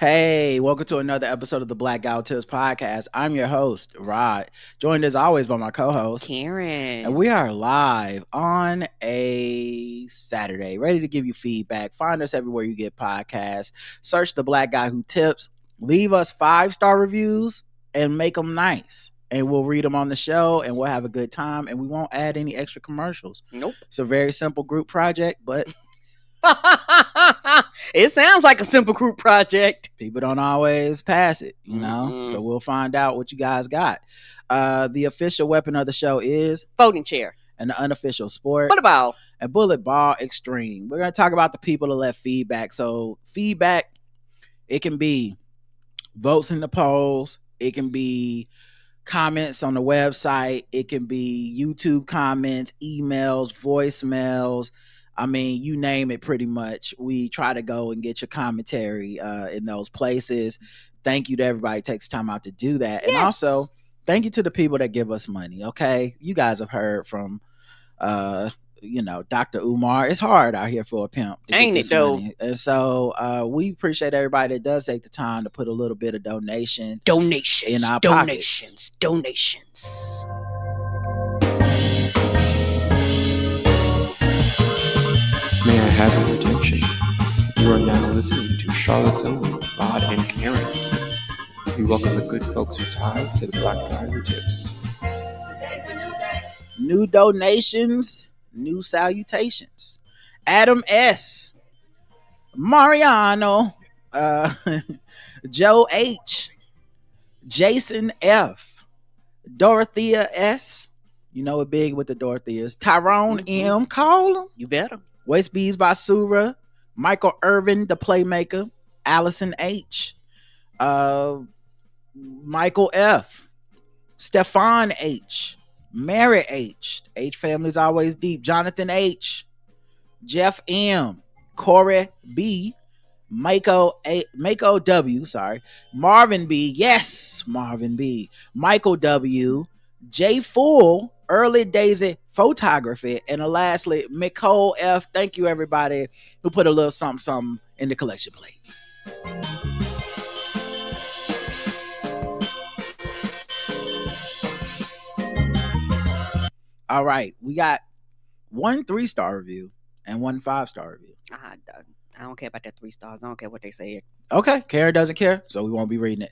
Hey, welcome to another episode of the Black Guy Who Tips podcast. I'm your host, Rod, joined as always by my co-host, Karen. and we are live on a Saturday, ready to give you feedback. Find us everywhere you get podcasts. Search the Black Guy Who Tips. Leave us 5-star reviews and make them nice. And we'll read them on the show and we'll have a good time, and we won't add any extra commercials. Nope. It's a very simple group project, but it sounds like a simple group project. People don't always pass it, you know? So we'll find out what you guys got. The official weapon of the show is folding chair. And the unofficial sport, bullet ball. And bullet ball extreme. We're going to talk about the people that left feedback. So feedback, it can be votes in the polls. It can be comments on the website. It can be YouTube comments, emails, voicemails. I mean, you name it pretty much. We try to go and get your commentary in those places. Thank you to everybody who takes time out to do that. Yes. And also, thank you to the people that give us money, okay? You guys have heard from, Dr. Umar. It's hard out here for a pimp to Ain't get it, this though? money. And so we appreciate everybody that does take the time to put a little bit of donation in our pockets. Donations. May I have your attention? You are now listening to Charlotte's Own, Rod and Karen. We welcome the good folks who tie to the Black Guy Who Tips. New donations, new salutations. Adam S., Mariano, Joe H., Jason F., Dorothea S., you know it big with the Dorotheas, Tyrone M., call him. You better. Waste Bees by Sura, Michael Irvin, the Playmaker, Allison H., Michael F., Stefan H., Mary H., H family's always deep, Jonathan H., Jeff M., Corey B., Mako W., Marvin B., yes, Marvin B., Michael W., J Full, Early Daisy Photography, and lastly, Nicole F. Thank you, everybody who put a little something in the collection plate. All right, we got 1 3-star review and 1 5-star review. I don't care about that 3 stars. I don't care what they say. Okay, Karen doesn't care, so we won't be reading it.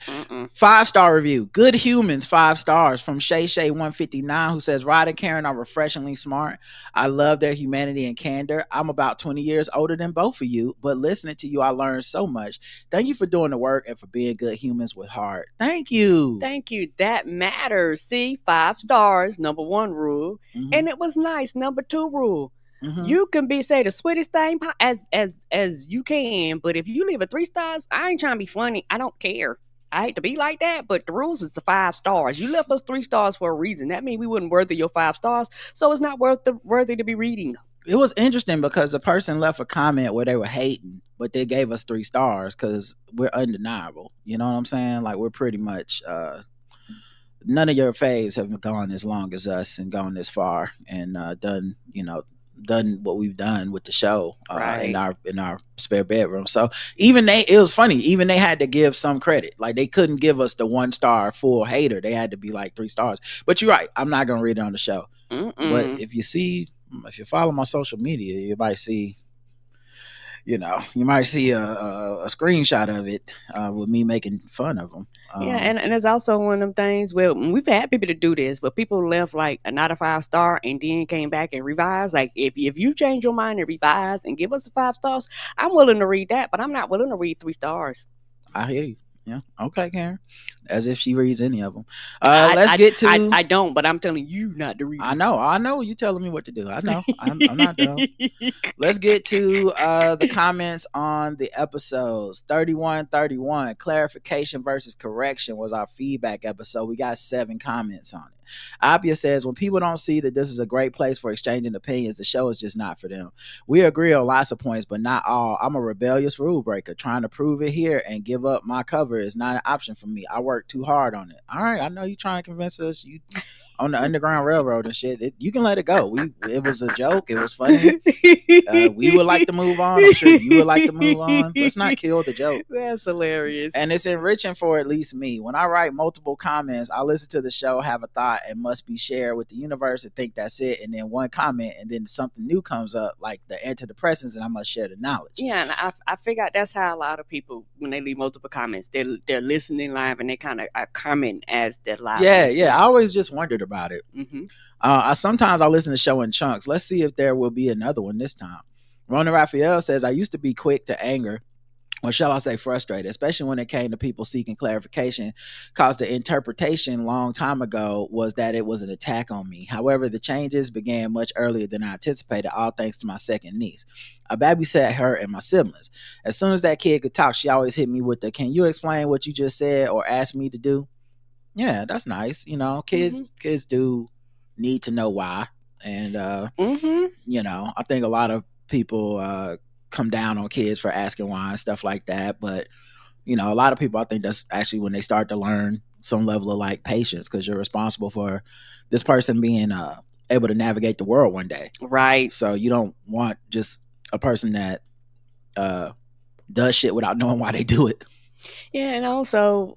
5-star review. Good Humans, 5 stars from Shay 159, who says, Rod and Karen are refreshingly smart. I love their humanity and candor. I'm about 20 years older than both of you, but listening to you, I learned so much. Thank you for doing the work and for being good humans with heart. Thank you. Thank you. That matters. See, 5 stars, number 1 rule. And it was nice, number 2 rule. You can say the sweetest thing as you can, but if you leave a 3 stars, I ain't trying to be funny. I don't care. I hate to be like that, but the rules is the 5 stars. You left us 3 stars for a reason. That means we wouldn't worthy your 5 stars, so it's not worthy to be reading. It was interesting because the person left a comment where they were hating, but they gave us 3 stars because we're undeniable. You know what I'm saying? Like, we're pretty much none of your faves have gone as long as us and gone this far and done what we've done with the show in our spare bedroom. So it was funny, even they had to give some credit. Like, they couldn't give us the 1-star full hater. They had to be like 3 stars. But you're right, I'm not gonna read it on the show. But if you follow my social media, you might see a screenshot of it with me making fun of them. And it's also one of them things where we've had people to do this, but people left like not a 5-star and then came back and revised. Like, if you change your mind and revise and give us the 5 stars, I'm willing to read that, but I'm not willing to read 3 stars. I hear you. Yeah. Okay, Karen. As if she reads any of them. I don't, but I'm telling you not to read. I know. You telling me what to do. I know. I'm not dumb. Let's get to the comments on the episodes. 3131, clarification versus correction, was our feedback episode. We got 7 comments on it. Apia says, when people don't see that this is a great place for exchanging opinions, the show is just not for them. We agree on lots of points, but not all. I'm a rebellious rule breaker. Trying to prove it here and give up my cover is not an option for me. I work too hard on it. All right, I know you're trying to convince us you on the Underground Railroad and shit. You can let it go. It was a joke. It was funny. We would like to move on. I'm sure you would like to move on. Let's not kill the joke. That's hilarious. And it's enriching for at least me. When I write multiple comments, I listen to the show, have a thought, and must be shared with the universe and think that's it. And then one comment, and then something new comes up, like the antidepressants, and I must share the knowledge. Yeah, and I figure out that's how a lot of people, when they leave multiple comments, they're listening live and they kind of comment as they're live. Yeah. I always just wondered about it. Mm-hmm. Sometimes I listen to the show in chunks. Let's see if there will be another one this time. Rona Raphael says, I used to be quick to anger, or shall I say frustrated, especially when it came to people seeking clarification, because the interpretation long time ago was that it was an attack on me. However, the changes began much earlier than I anticipated, all thanks to my second niece. I babysat her and my siblings. As soon as that kid could talk, she always hit me with the, can you explain what you just said or ask me to do? Yeah, that's nice. Kids do need to know why. And, I think a lot of people come down on kids for asking why and stuff like that. But, a lot of people, I think that's actually when they start to learn some level of like patience, because you're responsible for this person being able to navigate the world one day. Right. So you don't want just a person that does shit without knowing why they do it. Yeah, and also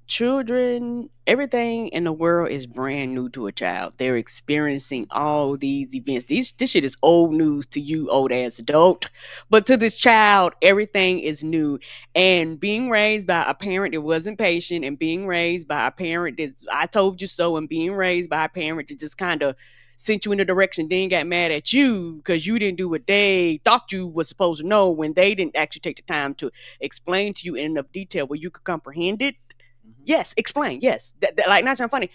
children, everything in the world is brand new to a child. They're experiencing all these events. This shit is old news to you, old ass adult, but to this child, everything is new. And being raised by a parent that wasn't patient, and being raised by a parent that I told you so, and being raised by a parent that just kind of sent you in a direction, then got mad at you because you didn't do what they thought you was supposed to know, when they didn't actually take the time to explain to you in enough detail where you could comprehend it. Yes, explain. Yes, like, not trying funny.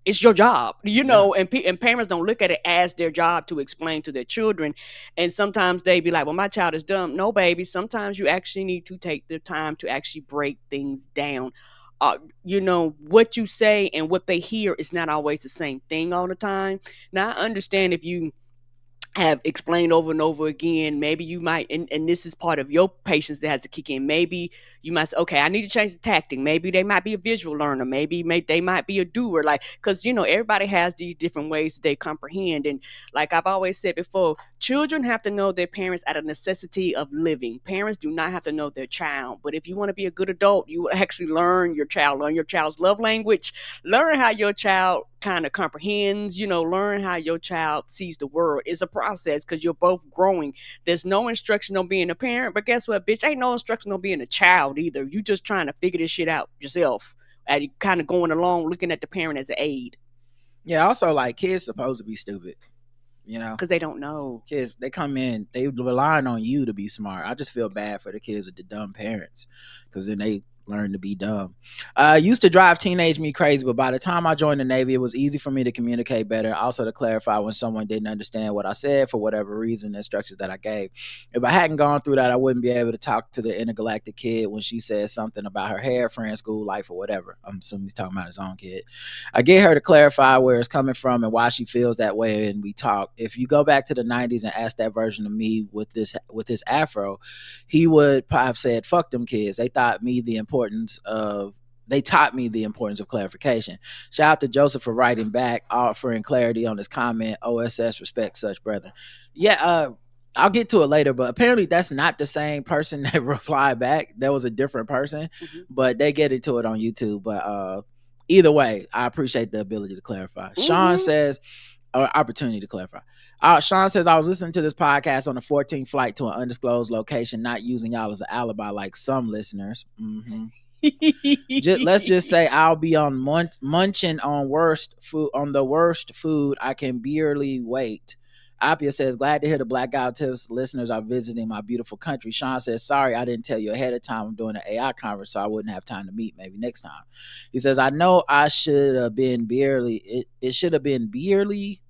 It's your job, and parents don't look at it as their job to explain to their children. And sometimes they be like, well, my child is dumb. No, baby. Sometimes you actually need to take the time to actually break things down. What you say and what they hear is not always the same thing all the time. Now, I understand if you have explained over and over again, maybe you might, and this is part of your patience that has to kick in. Maybe you might say, okay, I need to change the tactic. Maybe they might be a visual learner. Maybe they might be a doer. Like, because everybody has these different ways they comprehend. And like I've always said before, children have to know their parents out of necessity of living. Parents do not have to know their child. But if you want to be a good adult, you will actually learn your child's love language, learn how your child kind of comprehends, learn how your child sees the world. It's a process, because you're both growing. There's no instruction on being a parent, but guess what, bitch? Ain't no instruction on being a child either. You just trying to figure this shit out yourself, and you kind of going along looking at the parent as an aid. Yeah, also, like, kids supposed to be stupid, because they don't know. Kids, they come in, they relying on you to be smart. I just feel bad for the kids with the dumb parents, because then they learn to be dumb. Used to drive teenage me crazy, but by the time I joined the Navy, it was easy for me to communicate better, also to clarify when someone didn't understand what I said for whatever reason, the instructions that I gave. If I hadn't gone through that, I wouldn't be able to talk to the intergalactic kid when she said something about her hair, friend, school life, or whatever. I'm assuming he's talking about his own kid. I get her to clarify where it's coming from and why she feels that way, and we talk. If you go back to the 90s and ask that version of me with his afro, he would have said, fuck them kids. They taught me the importance of clarification. Shout out to Joseph for writing back, offering clarity on his comment. OSS, respect such brethren. Yeah, I'll get to it later, but apparently that's not the same person that replied back. That was a different person, but they get into it on YouTube. But either way, I appreciate the ability to clarify. Sean says, or opportunity to clarify. Sean says, I was listening to this podcast on the 14th flight to an undisclosed location, not using y'all as an alibi like some listeners. Let's just say I'll be on munching on the worst food I can barely wait. Apia says, glad to hear the Blackout Tips listeners are visiting my beautiful country. Sean says, sorry I didn't tell you ahead of time I'm doing an AI conference, so I wouldn't have time to meet. Maybe next time. He says, I know I should have been barely. It should have been barely.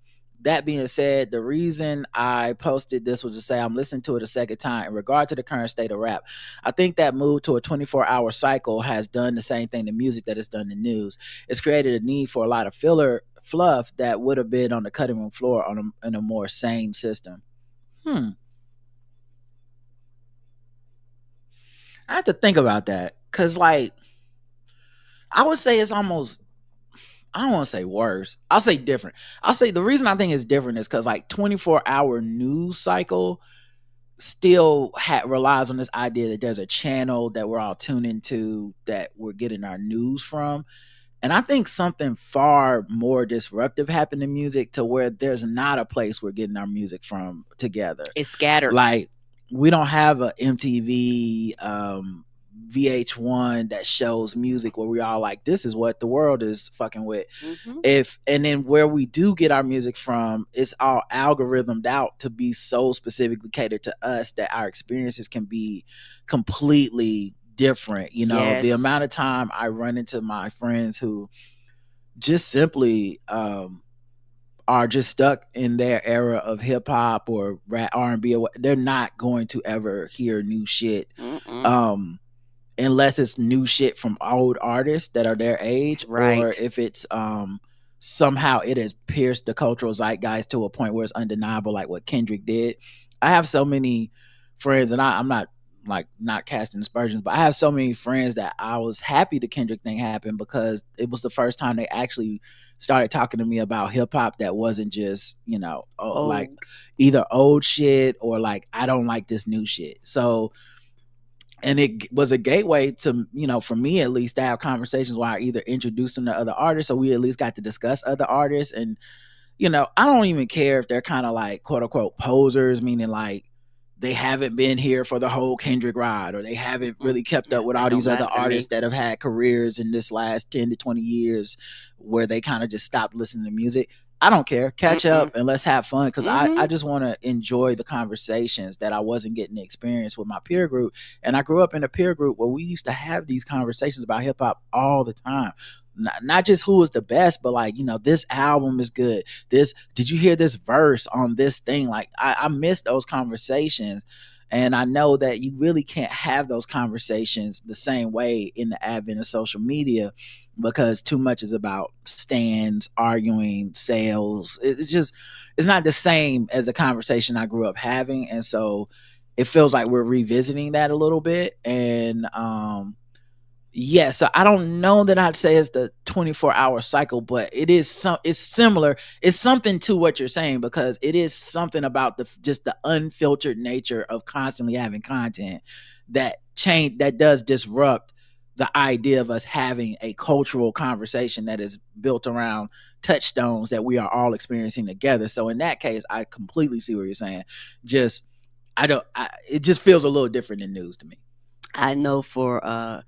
That being said, the reason I posted this was to say I'm listening to it a second time. In regard to the current state of rap, I think that move to a 24-hour cycle has done the same thing to music that it's done to news. It's created a need for a lot of filler fluff that would have been on the cutting room floor in a more sane system. I have to think about that, because, like, I would say it's almost I don't want to say worse. I'll say different. I'll say the reason I think it's different is because like 24-hour news cycle still relies on this idea that there's a channel that we're all tuned into that we're getting our news from. And I think something far more disruptive happened in music to where there's not a place we're getting our music from together. It's scattered. Like we don't have a MTV, VH1 that shows music where we all like, this is what the world is fucking with. And then where we do get our music from, it's all algorithmed out to be so specifically catered to us that our experiences can be completely different. You know, the amount of time I run into my friends who just simply are just stuck in their era of hip hop or rap, R&B, or they're not going to ever hear new shit. Unless it's new shit from old artists that are their age, or if it's somehow it has pierced the cultural zeitgeist to a point where it's undeniable, like what Kendrick did. I have so many friends, and I'm not like not casting aspersions, but I have so many friends that I was happy the Kendrick thing happened because it was the first time they actually started talking to me about hip hop that wasn't just, you know, like either old shit or like I don't like this new shit. So, and it was a gateway to, you know, for me at least, to have conversations where I either introduced them to other artists or we at least got to discuss other artists. And, you know, I don't even care if they're kind of like quote unquote posers, meaning like they haven't been here for the whole Kendrick ride, or they haven't really kept up with all these other artists that have had careers in this last 10 to 20 years where they kind of just stopped listening to music. I don't care. Catch up and let's have fun, because I just want to enjoy the conversations that I wasn't getting to experience with my peer group. And I grew up in a peer group where we used to have these conversations about hip hop all the time. Not just who was the best, but like, you know, this album is good. Did you hear this verse on this thing? Like I miss those conversations. And I know that you really can't have those conversations the same way in the advent of social media, because too much is about stands, arguing, sales. It's not the same as the conversation I grew up having. And so it feels like we're revisiting that a little bit. And yeah, so I don't know that I'd say it's the 24-hour cycle, but it's similar. It's something to what you're saying, because it is something about just the unfiltered nature of constantly having content that does disrupt the idea of us having a cultural conversation that is built around touchstones that we are all experiencing together. So in that case, I completely see what you're saying. It just feels a little different in news to me. I know for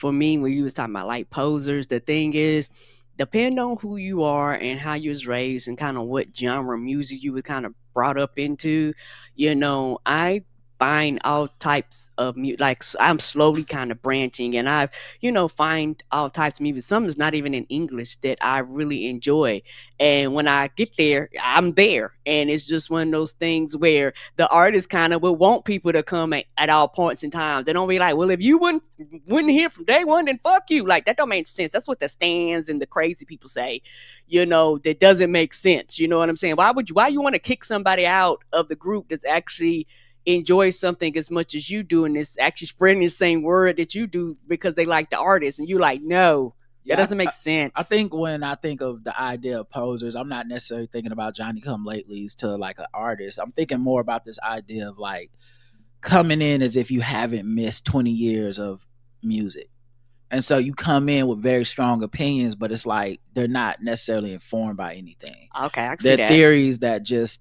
me, when you was talking about like posers, the thing is, depending on who you are and how you was raised and kind of what genre music you were kind of brought up into, you know, I find all types of music. Like I'm slowly kind of branching, and I've, you know, find all types of music. Some is not even in English that I really enjoy. And when I get there, I'm there. And it's just one of those things where the artist kind of will want people to come at all points in times. They don't be like, well, if you wouldn't hear from day one, then fuck you. Like that don't make sense. That's what the stands and the crazy people say. You know, that doesn't make sense. You know what I'm saying? Why you want to kick somebody out of the group that's actually enjoy something as much as you do and is actually spreading the same word that you do because they like the artist, and you like, no, that doesn't make sense. I think when I think of the idea of posers, I'm not necessarily thinking about Johnny Come Latelys to like an artist. I'm thinking more about this idea of like coming in as if you haven't missed 20 years of music. And so you come in with very strong opinions, but it's like they're not necessarily informed by anything. Okay, I can see that. They're theories that just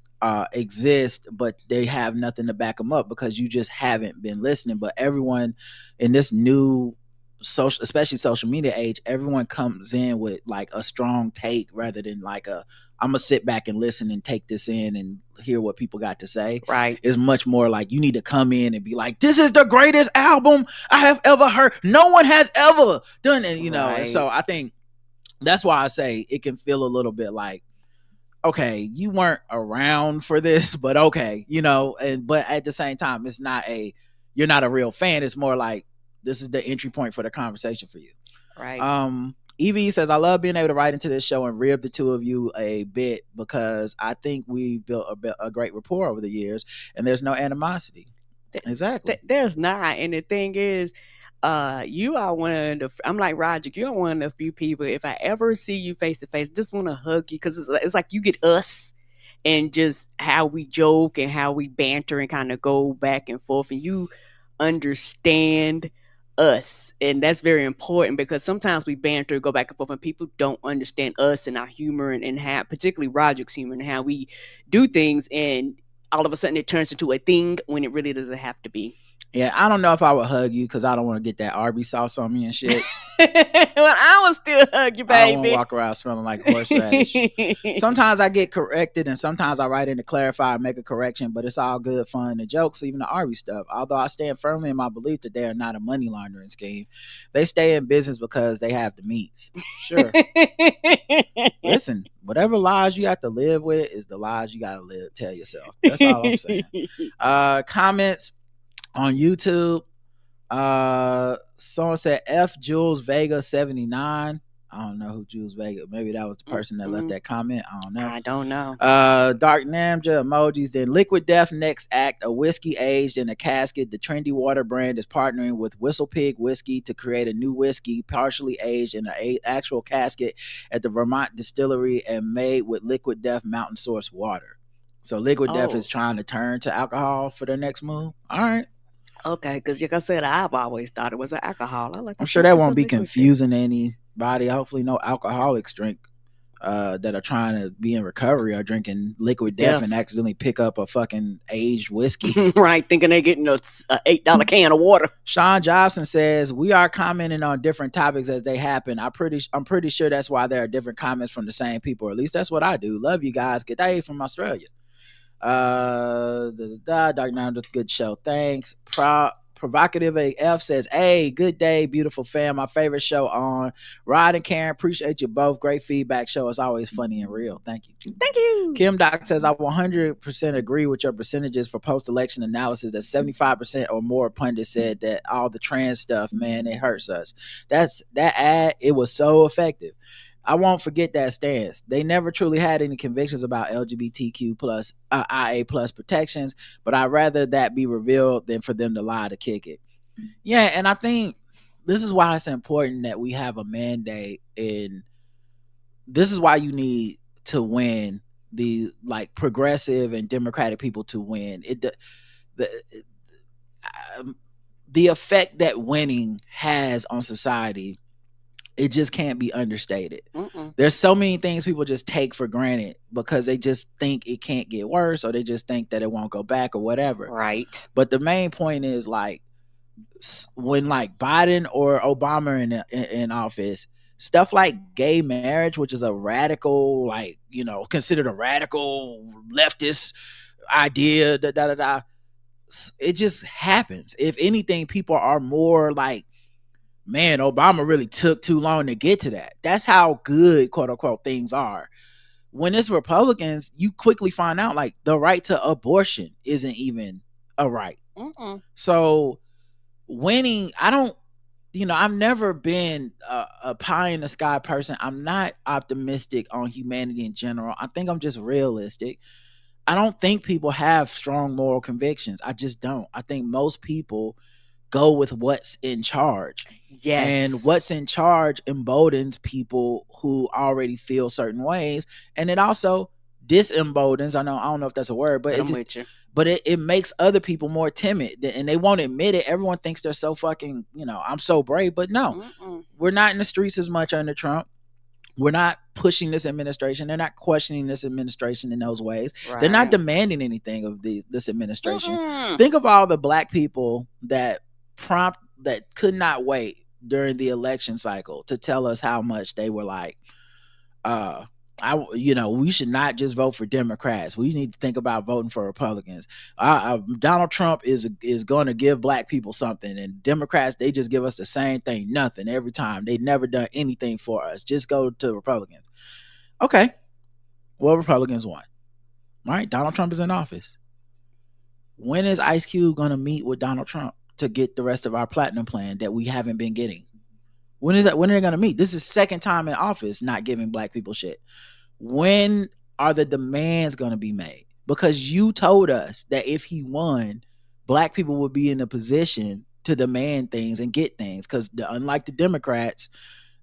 exist, but they have nothing to back them up because you just haven't been listening. But everyone in this new social, especially social media age, everyone comes in with like a strong take rather than like I'm gonna sit back and listen and take this in and hear what people got to say. Right. It's much more like you need to come in and be like, this is the greatest album I have ever heard. No one has ever done it, you know. And so I think that's why I say it can feel a little bit like, okay, you weren't around for this, but okay, you know, but at the same time, you're not a real fan. It's more like this is the entry point for the conversation for you. Right. Evie says, I love being able to write into this show and rib the two of you a bit because I think we've built a great rapport over the years and there's no animosity. Exactly. There's not. And the thing is, You are one of the. I'm like Roger. You are one of the few people. If I ever see you face to face, just want to hug you because it's like you get us and just how we joke and how we banter and kind of go back and forth, and you understand us, and that's very important because sometimes we banter, go back and forth, and people don't understand us and our humor and how, particularly Roger's humor and how we do things, and all of a sudden it turns into a thing when it really doesn't have to be. Yeah, I don't know if I would hug you because I don't want to get that Arby sauce on me and shit. Well, I will still hug you, baby. I don't want to walk around smelling like horseradish. Sometimes I get corrected and sometimes I write in to clarify and make a correction, but it's all good fun. The jokes, even the Arby stuff. Although I stand firmly in my belief that they are not a money laundering scheme. They stay in business because they have the meats. Sure. Listen, whatever lies you have to live with is the lies you got to live. Tell yourself. That's all I'm saying. Comments on YouTube. Someone said F Jules Vega 79. I don't know who Jules Vega. Maybe that was the person that left that comment. I don't know. I don't know. Dark Namja emojis. Then Liquid Death next act, a whiskey aged in a casket. The trendy water brand is partnering with Whistle Pig Whiskey to create a new whiskey partially aged in an actual casket at the Vermont distillery and made with Liquid Death mountain source water. So Liquid Death is trying to turn to alcohol for their next move. All right. Okay, because like I said, I've always thought it was an alcohol. I'm sure that won't be confusing to anybody. Hopefully no alcoholics drink that are trying to be in recovery are drinking Liquid Death and accidentally pick up a fucking aged whiskey. Right, thinking they're getting a $8 can of water. Sean Jobson says, we are commenting on different topics as they happen. I'm pretty sure that's why there are different comments from the same people. Or at least that's what I do. Love you guys. Good day from Australia. Dark Knight, just good show. Thanks. Provocative AF says, hey, good day, beautiful fam. My favorite show on. Rod and Karen, appreciate you both. Great feedback. Show is always funny and real. Thank you. Thank you. Kim Doc says, I 100% agree with your percentages for post-election analysis that 75% or more pundits said that all the trans stuff, man, it hurts us. That ad, it was so effective. I won't forget that stance. They never truly had any convictions about LGBTQ plus IA plus protections, but I'd rather that be revealed than for them to lie to kick it. Yeah, and I think this is why it's important that we have a mandate, and this is why you need to win the like progressive and democratic people to win. The effect that winning has on society, it just can't be understated. There's so many things people just take for granted because they just think it can't get worse, or they just think that it won't go back or whatever. Right. But the main point is, like, when like Biden or Obama in office, stuff like gay marriage, which is a radical, like, you know, considered a radical leftist idea, it just happens. If anything, people are more like, man, Obama really took too long to get to that. That's how good, quote unquote, things are. When it's Republicans, you quickly find out like the right to abortion isn't even a right. So winning, I've never been a pie in the sky person. I'm not optimistic on humanity in general. I think I'm just realistic. I don't think people have strong moral convictions. I just don't. I think most people go with what's in charge. Yes. And what's in charge emboldens people who already feel certain ways. And it also disemboldens, I don't know if that's a word, but it makes other people more timid, and they won't admit it. Everyone thinks they're so fucking, I'm so brave, but no, we're not in the streets as much under Trump. We're not pushing this administration. They're not questioning this administration in those ways. Right. They're not demanding anything of this administration. Think of all the black people that could not wait during the election cycle to tell us how much they were like, we should not just vote for Democrats. We need to think about voting for Republicans. Donald Trump is going to give black people something, and Democrats, they just give us the same thing, nothing every time. They've never done anything for us. Just go to Republicans. Okay, well, Republicans won. All right, Donald Trump is in office. When is Ice Cube going to meet with Donald Trump to get the rest of our platinum plan that we haven't been getting? When are they going to meet? This is second time in office not giving black people shit. When are the demands going to be made? Because you told us that if he won, black people would be in a position to demand things and get things, because unlike the Democrats,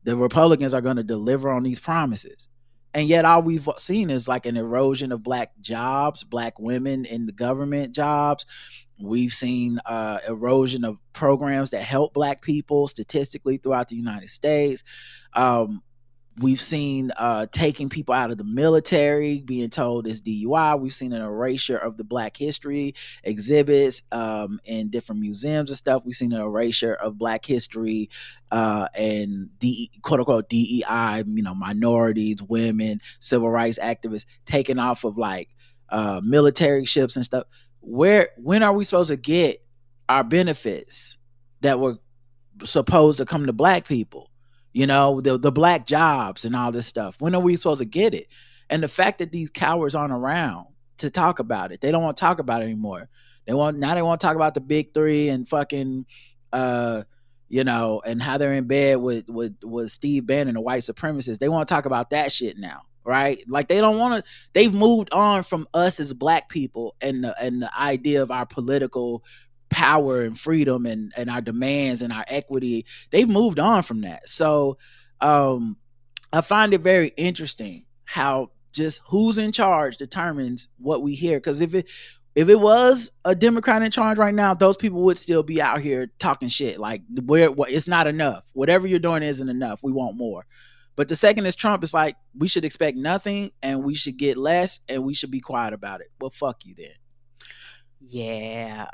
the Republicans are going to deliver on these promises. And yet all we've seen is like an erosion of black jobs, black women in the government jobs. We've seen erosion of programs that help black people statistically throughout the United States. We've seen taking people out of the military, being told it's DUI. We've seen an erasure of the Black history exhibits in different museums and stuff. We've seen an erasure of Black history and quote unquote DEI, minorities, women, civil rights activists taken off of like military ships and stuff. When are we supposed to get our benefits that were supposed to come to black people? The black jobs and all this stuff. When are we supposed to get it? And the fact that these cowards aren't around to talk about it, they don't want to talk about it anymore. They want to talk about the big three and fucking, and how they're in bed with Steve Bannon, the white supremacists. They want to talk about that shit now, right? Like they don't want to. They've moved on from us as black people and the idea of our political power and freedom and our demands and our equity. They've moved on from that. So I find it very interesting how just who's in charge determines what we hear. Because if it was a Democrat in charge right now, those people would still be out here talking shit like it's not enough. Whatever you're doing isn't enough. We want more. But the second is Trump, it's like we should expect nothing and we should get less and we should be quiet about it. Well, fuck you then. Yeah,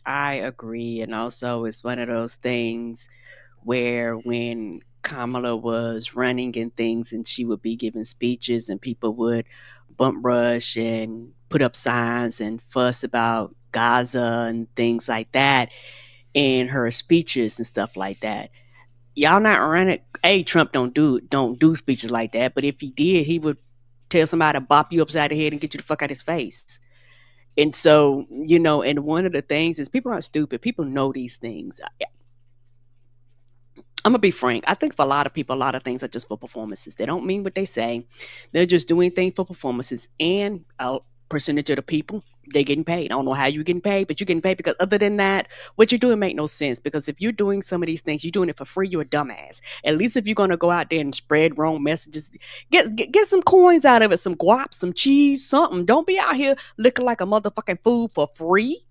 I agree. And also, it's one of those things where when Kamala was running and things, and she would be giving speeches, and people would bump rush and put up signs and fuss about Gaza and things like that in her speeches and stuff like that. Y'all not running. Hey, Trump don't do speeches like that. But if he did, he would tell somebody to bop you upside the head and get you the fuck out of his face. And so, and one of the things is people aren't stupid. People know these things. I'm going to be frank. I think for a lot of people, a lot of things are just for performances. They don't mean what they say. They're just doing things for performances. And a percentage of the people, they're getting paid. I don't know how you're getting paid, but you're getting paid because other than that, what you're doing make no sense. Because if you're doing some of these things, you're doing it for free, you're a dumbass. At least if you're going to go out there and spread wrong messages, get some coins out of it, some guap, some cheese, something. Don't be out here looking like a motherfucking fool for free.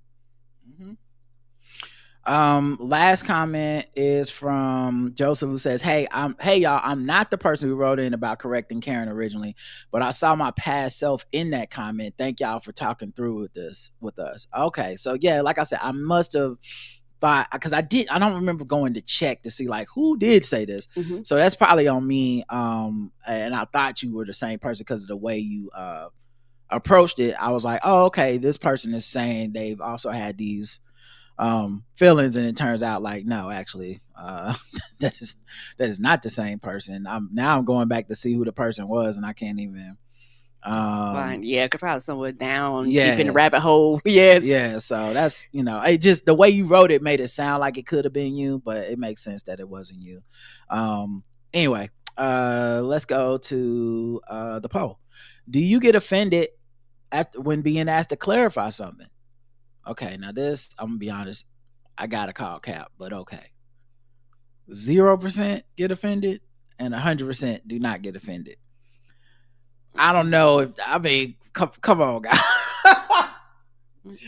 Last comment is from Joseph, who says, hey y'all, I'm not the person who wrote in about correcting Karen originally, but I saw my past self in that comment. Thank y'all for talking through this with us. Okay, so yeah, like I said, I must have thought, because I don't remember going to check to see like who did say this. So that's probably on me. And I thought you were the same person because of the way you approached it. I was like, oh, okay, this person is saying they've also had these feelings, and it turns out like no, actually that is not the same person. I'm going back to see who the person was, and I can't even fine. Yeah, could probably somewhere down deep in the rabbit hole. Yeah, so that's it, just the way you wrote it made it sound like it could have been you, but it makes sense that it wasn't you. Anyway, let's go to the poll. Do you get offended when being asked to clarify something? Okay, now this, I'm gonna be honest, I gotta call cap, but okay. 0% get offended and 100% do not get offended. I don't know if, come on, guys.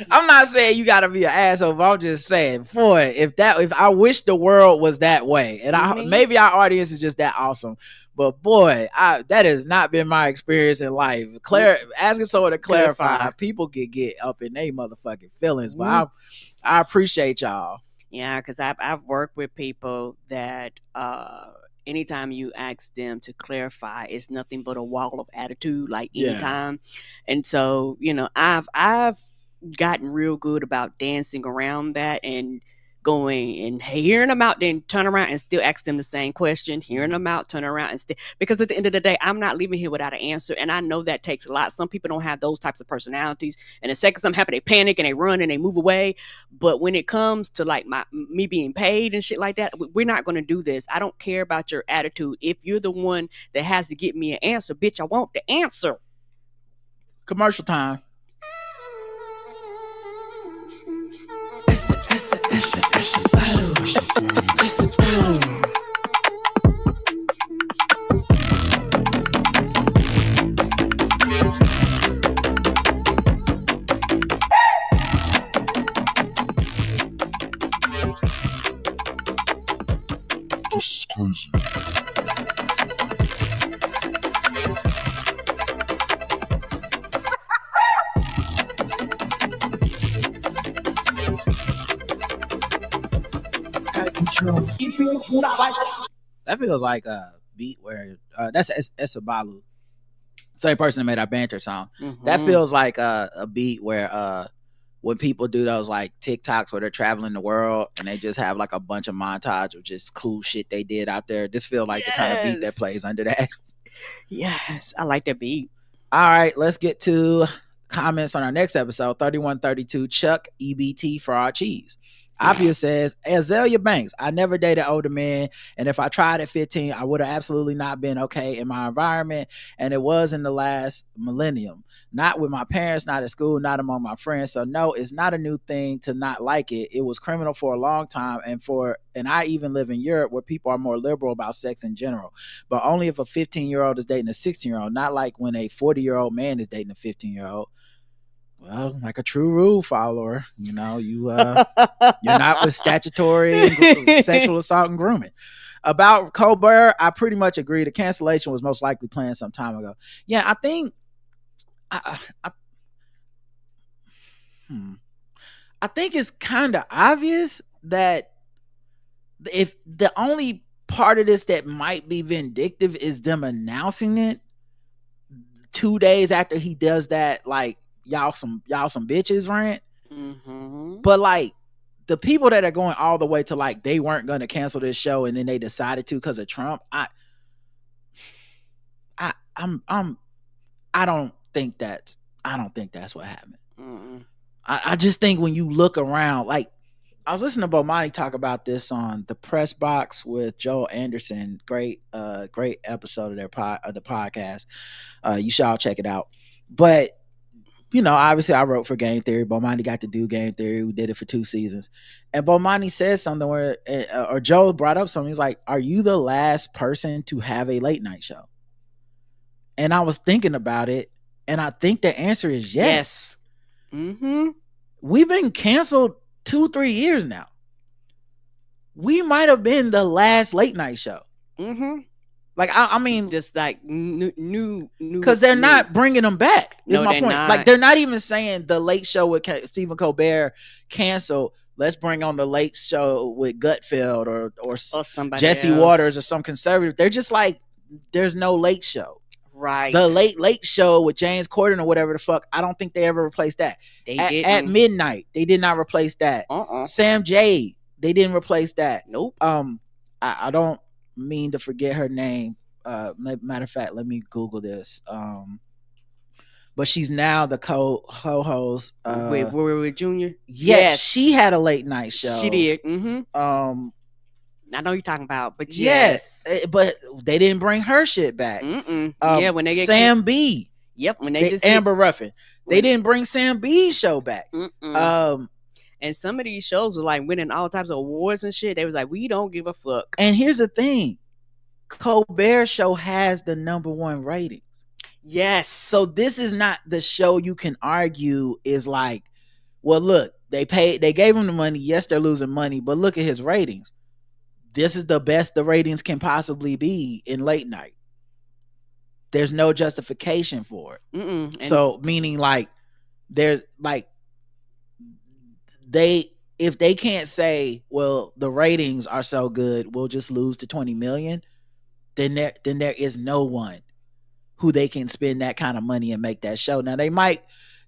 I'm not saying you gotta be an asshole, but I'm just saying, boy, if I wish the world was that way, and maybe our audience is just that awesome, but boy, that has not been my experience in life. Asking someone to clarify, people get up in their motherfucking feelings, but I appreciate y'all. Yeah, because I've worked with people that anytime you ask them to clarify, it's nothing but a wall of attitude, like anytime. And so, I've gotten real good about dancing around that and going and hearing them out, then turn around and still ask them the same question, hearing them out, turn around and still, because at the end of the day, I'm not leaving here without an answer. And I know that takes a lot. Some people don't have those types of personalities. And the second something happens, they panic and they run and they move away. But when it comes to like me being paid and shit like that, we're not going to do this. I don't care about your attitude. If you're the one that has to get me an answer, bitch, I want the answer. Commercial time. That feels like a beat where that's Esabalu, same person that made our banter song. That feels like a beat where when people do those like TikToks where they're traveling the world and they just have like a bunch of montage of just cool shit they did out there. This feels like the kind of beat that plays under that. Yes, I like that beat. All right, let's get to comments on our next episode. 3132 Chuck EBT Fraud Cheese. Obvious says, Azalea Banks, I never dated older men, and if I tried at 15, I would have absolutely not been okay in my environment, and it was in the last millennium. Not with my parents, not at school, not among my friends. So no, it's not a new thing to not like it. It was criminal for a long time, and I even live in Europe where people are more liberal about sex in general, but only if a 15-year-old is dating a 16-year-old, not like when a 40-year-old man is dating a 15-year-old. Well, like a true rule follower, you're not with statutory sexual assault and grooming. About Colbert, I pretty much agree. The cancellation was most likely planned some time ago. Yeah, I think I think it's kind of obvious that if the only part of this that might be vindictive is them announcing it 2 days after he does that, like, y'all some bitches rant. But like the people that are going all the way to like they weren't going to cancel this show and then they decided to because of Trump, I don't think that's what happened. I just think when you look around, like I was listening to Bomani talk about this on the Press Box with Joel Anderson. Great episode of the podcast. You should all check it out. But obviously I wrote for Game Theory. Bomani got to do Game Theory. We did it for 2 seasons. And Bomani said something where, or Joe brought up something. He's like, are you the last person to have a late night show? And I was thinking about it. And I think the answer is yes. We've been canceled 2-3 years now. We might have been the last late night show. Like, I mean, just like new, because they're not bringing them back. Is my point. Like, they're not even saying the late show with Stephen Colbert canceled. Let's bring on the late show with Gutfeld or somebody Jesse else. Waters or some conservative. They're just like, there's no late show. Right. The late show with James Corden or whatever the fuck. I don't think they ever replaced that. At midnight, they did not replace that. Sam Jade, they didn't replace that. Nope. I don't mean to forget her name. Matter of fact, let me Google this. But she's now the co-host with Rory Jr. Yes, she had a late night show. She did. I know you're talking about, but yes, but they didn't bring her shit back. Yeah, when they get Sam B. Yep, when they just Amber Ruffin, they didn't bring Sam B's show back. And some of these shows were like winning all types of awards and shit. They was like, we don't give a fuck. And here's the thing. Colbert show has the #1 ratings. Yes. So this is not the show you can argue is like, well, look, they gave him the money. Yes, they're losing money, but look at his ratings. This is the best the ratings can possibly be in late night. There's no justification for it. So meaning like there's like if they can't say, well, the ratings are so good, we'll just lose to 20 million, then there is no one who they can spend that kind of money and make that show. Now they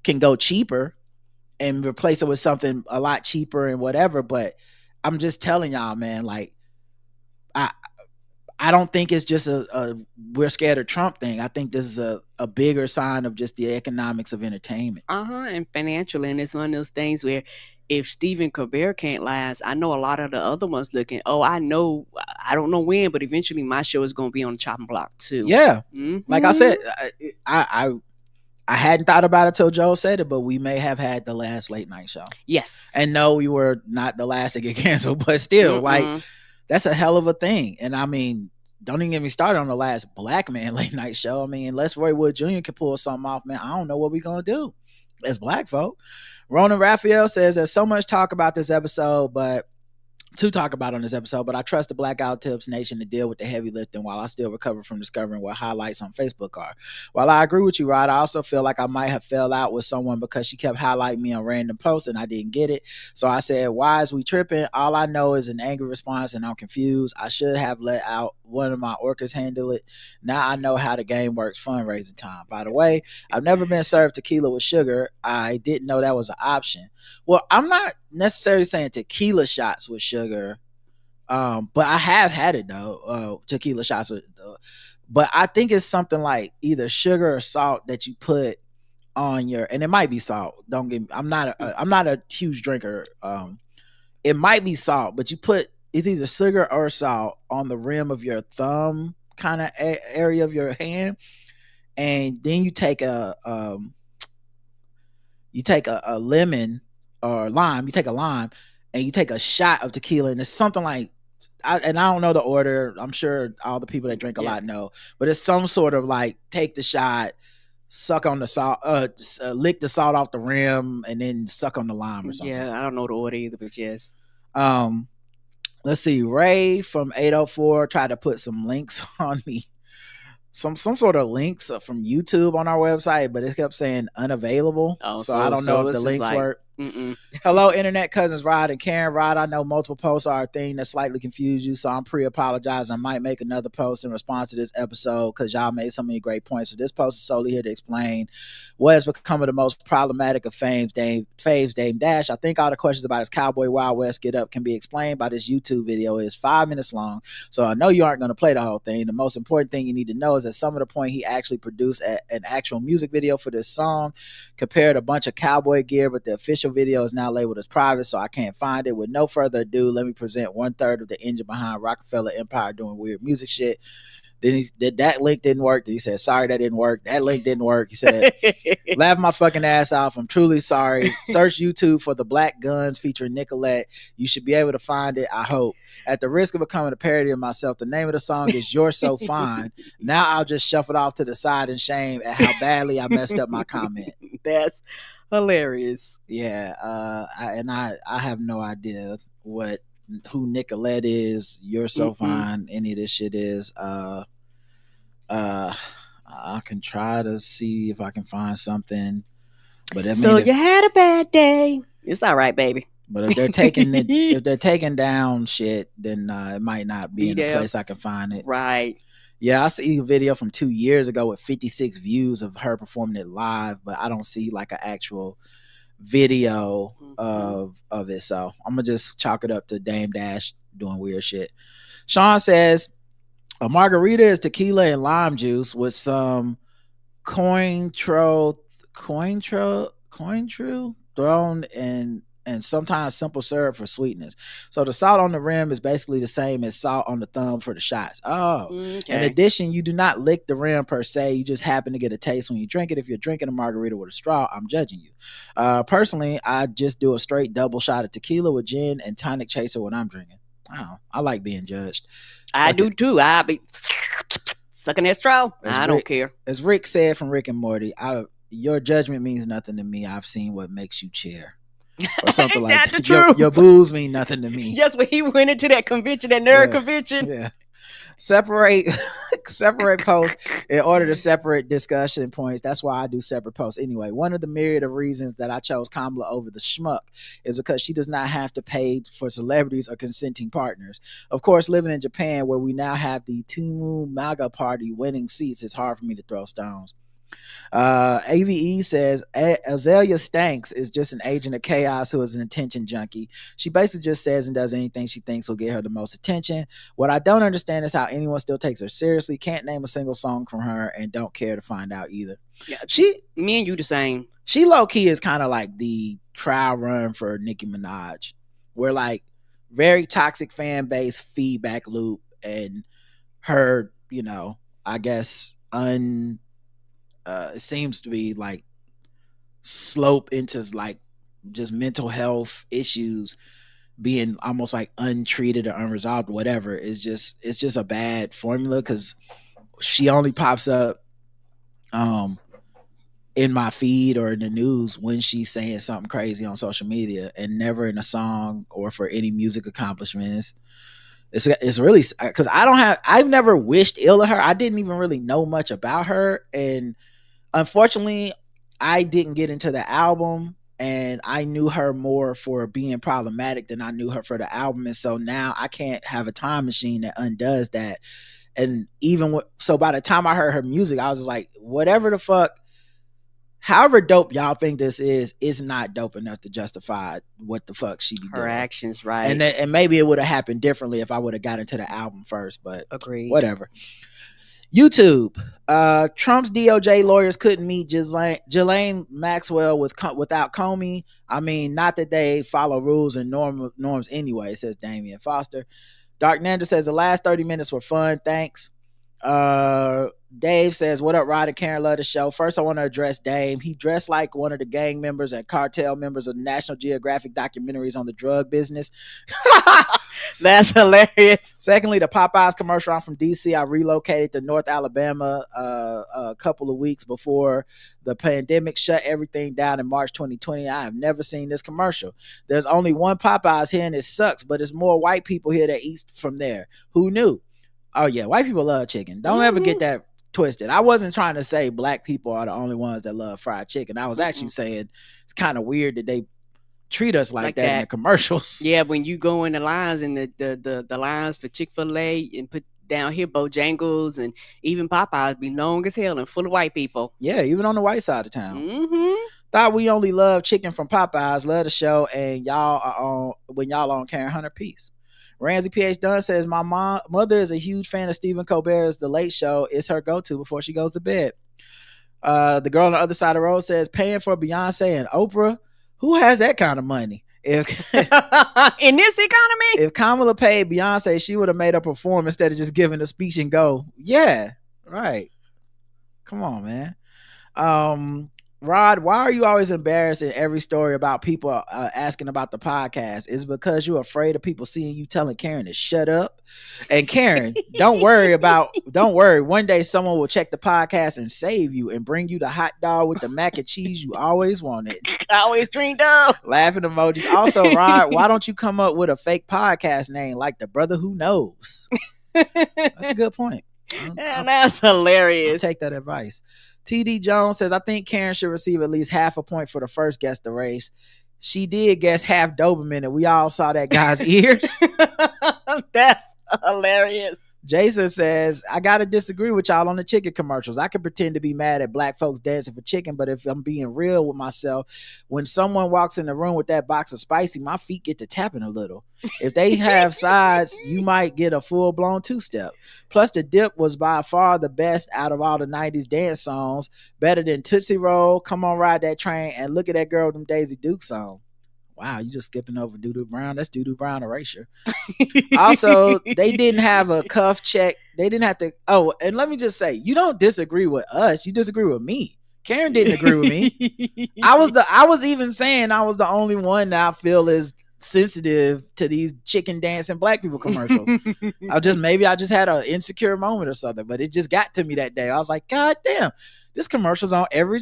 can go cheaper and replace it with something a lot cheaper and whatever, but I'm just telling y'all, man, like I don't think it's just a we're scared of Trump thing. I think this is a bigger sign of just the economics of entertainment. And financially, and it's one of those things where if Stephen Colbert can't last, I know a lot of the other ones looking, I know, I don't know when, but eventually my show is going to be on the chopping block too. Yeah. Like I said, I I hadn't thought about it till Joe said it, but we may have had the last late night show. Yes. And no, we were not the last to get canceled, but still, like, that's a hell of a thing. And I mean, don't even get me started on the last black man late night show. I mean, unless Roy Wood Jr. can pull something off, man, I don't know what we're going to do as black folk. Ronan Raphael says there's so much talk about this episode, but I trust the Blackout Tips Nation to deal with the heavy lifting while I still recover from discovering what highlights on Facebook are. While I agree with you, Rod, I also feel like I might have fell out with someone because she kept highlighting me on random posts and I didn't get it. So I said, why is we tripping? All I know is an angry response and I'm confused. I should have let out one of my orcas handle it. Now I know how the game works fundraising time. By the way, I've never been served tequila with sugar. I didn't know that was an option. Well, I'm not necessarily saying tequila shots with sugar, but I have had it though. Tequila shots with, but I think it's something like either sugar or salt that you put on your, and it might be salt. Don't get me. I'm not a huge drinker. It might be salt, but you put it's either sugar or salt on the rim of your thumb kind of area of your hand, and then you take a lemon or lime. You take a lime and you take a shot of tequila, and it's something like, I don't know the order. I'm sure all the people that drink a lot know, but it's some sort of like take the shot, suck on the salt, lick the salt off the rim, and then suck on the lime or something. Yeah, I don't know the order either, but yes. Let's see. Ray from 804 tried to put some links on the some sort of links from YouTube on our website, but it kept saying unavailable. So I don't know if the links work. Hello, internet cousins Rod and Karen. Rod, I know multiple posts are a thing that slightly confuse you, so I'm pre-apologizing. I might make another post in response to this episode because y'all made so many great points. So this post is solely here to explain what has become of the most problematic of Faves Dame Dash. I think all the questions about his Cowboy Wild West get up can be explained by this YouTube video. It is 5 minutes long, so I know you aren't going to play the whole thing. The most important thing you need to know is that some of the point he actually produced an actual music video for this song, compared a bunch of cowboy gear, but the official video is now labeled as private, so I can't find it. With no further ado, let me present 1/3 of the engine behind Rockefeller Empire doing weird music shit. Then he did that link didn't work. Then he said, sorry, that didn't work. That link didn't work. He said, laugh my fucking ass off. I'm truly sorry. Search YouTube for the Black Guns featuring Nicolette. You should be able to find it, I hope. At the risk of becoming a parody of myself, the name of the song is You're So Fine. Now I'll just shuffle it off to the side in shame at how badly I messed up my comment. That's hilarious. Yeah. I have no idea who Nicolette is, You're So Fine, any of this shit is. I can try to see if I can find something, but you had a bad day. It's all right, baby. But if they're taking it, if they're taking down shit, then it might not be in a place I can find it. Right. Yeah, I see a video from 2 years ago with 56 views of her performing it live, but I don't see like an actual video of it. So I'm gonna just chalk it up to Dame Dash doing weird shit. Sean says a margarita is tequila and lime juice with some Cointreau thrown in, and sometimes simple syrup for sweetness. So the salt on the rim is basically the same as salt on the thumb for the shots. In addition, you do not lick the rim per se. You just happen to get a taste when you drink it. If you're drinking a margarita with a straw, I'm judging you. Personally, I just do a straight double shot of tequila with gin and tonic chaser when I'm drinking. I like being judged. I do too. I be sucking that straw. I don't care. As Rick said from Rick and Morty, your judgment means nothing to me. I've seen what makes you cheer. Or something like that. Your booze mean nothing to me. Just when he went into that convention, that nerd convention. Yeah. Separate posts in order to separate discussion points. That's why I do separate posts. Anyway, one of the myriad of reasons that I chose Kamala over the schmuck is because she does not have to pay for celebrities or consenting partners. Of course, living in Japan, where we now have the Tumu MAGA party winning seats, it's hard for me to throw stones. AVE says Azalea Stanks is just an agent of chaos who is an attention junkie. She basically just says and does anything she thinks will get her the most attention. What I don't understand is how anyone still takes her seriously, can't name a single song from her, and don't care to find out either. Yeah, me and you the same. She low-key is kind of like the trial run for Nicki Minaj, where like very toxic fan base feedback loop, and her, I guess it seems to be like slope into like just mental health issues being almost like untreated or unresolved, whatever. It's just a bad formula, because she only pops up in my feed or in the news when she's saying something crazy on social media, and never in a song or for any music accomplishments. It's really, because I've never wished ill of her. I didn't even really know much about her, and unfortunately I didn't get into the album, and I knew her more for being problematic than I knew her for the album. And so now I can't have a time machine that undoes that. And even so by the time I heard her music, I was just like, whatever the fuck, however dope y'all think this is not dope enough to justify what the fuck she be doing. Her actions, right? And maybe it would have happened differently if I would have got into the album first, but agreed. Whatever. YouTube. Trump's DOJ lawyers couldn't meet Ghislaine Maxwell without Comey. I mean, not that they follow rules and norms anyway, says Damian Foster. Dark Nanda says the last 30 minutes were fun. Thanks. Dave says, what up, Rod and Karen? Love the show. First, I want to address Dame. He dressed like one of the gang members and cartel members of the National Geographic documentaries on the drug business. That's hilarious. Secondly, the Popeyes commercial. I'm from DC. I relocated to North Alabama a couple of weeks before the pandemic shut everything down in March 2020. I have never seen this commercial. There's only one Popeyes here, and it sucks, but it's more white people here that eat from there. Who knew? Oh yeah, white people love chicken. Don't ever get that twisted. I wasn't trying to say black people are the only ones that love fried chicken. I was actually saying it's kind of weird that they treat us like that in the commercials. Yeah, when you go in the lines and the lines for Chick-fil-A and put down here Bojangles and even Popeyes be long as hell and full of white people. Yeah, even on the white side of town. Thought we only love chicken from Popeyes. Love the show, and y'all are on when y'all on Karen Hunter. Peace. Ramsey PH Dunn says, my mother is a huge fan of Stephen Colbert's The Late Show. It's her go-to before she goes to bed. The girl on the other side of the road says, paying for Beyonce and Oprah? Who has that kind of money? If in this economy? If Kamala paid Beyonce, she would have made a perform instead of just giving a speech and go. Yeah, right. Come on, man. Rod, why are you always embarrassed in every story about people asking about the podcast? Is it because you're afraid of people seeing you telling Karen to shut up? And Karen, don't worry. One day someone will check the podcast and save you and bring you the hot dog with the mac and cheese you always wanted. I always dreamed of. Laughing emojis. Also, Rod, why don't you come up with a fake podcast name like The Brother Who Knows? That's a good point. That's hilarious. I'll take that advice. TD Jones says, I think Karen should receive at least half a point for the first guess the race. She did guess half Doberman, and we all saw that guy's ears. That's hilarious. Jason says, I gotta disagree with y'all on the chicken commercials. I can pretend to be mad at black folks dancing for chicken, but if I'm being real with myself, when someone walks in the room with that box of spicy, my feet get to tapping a little. If they have sides, you might get a full-blown two-step. Plus, the dip was by far the best out of all the 90s dance songs, better than Tootsie Roll, Come On Ride That Train, and Look at That Girl with Them Daisy Duke song. Wow, you just skipping over Doo-Doo Brown. That's Doo-Doo Brown erasure. Also, they didn't have a cuff check. They didn't have to. Oh, and let me just say, you don't disagree with us. You disagree with me. Karen didn't agree with me. I was even saying I was the only one that I feel is sensitive to these chicken dancing black people commercials. I just had an insecure moment or something, but it just got to me that day. I was like, God damn. This commercial's on every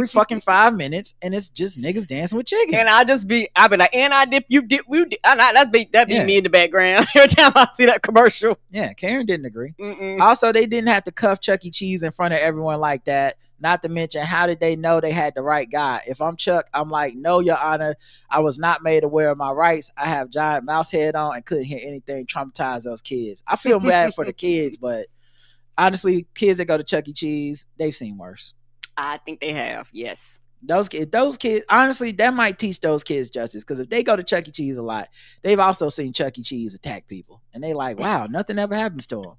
fucking 5 minutes, and it's just niggas dancing with chicken. And I'll be like, and I dip, you dip, we dip. That'd be me in the background every time I see that commercial. Yeah, Karen didn't agree. Also, they didn't have to cuff Chuck E. Cheese in front of everyone like that. Not to mention, how did they know they had the right guy? If I'm Chuck, I'm like, no, Your Honor, I was not made aware of my rights. I have giant mouse head on and couldn't hear anything traumatize those kids. I feel bad for the kids, but honestly, kids that go to Chuck E. Cheese, they've seen worse. I think they have, yes. Those kids, honestly, that might teach those kids justice, because if they go to Chuck E. Cheese a lot, they've also seen Chuck E. Cheese attack people. And they like, wow, nothing ever happens to them.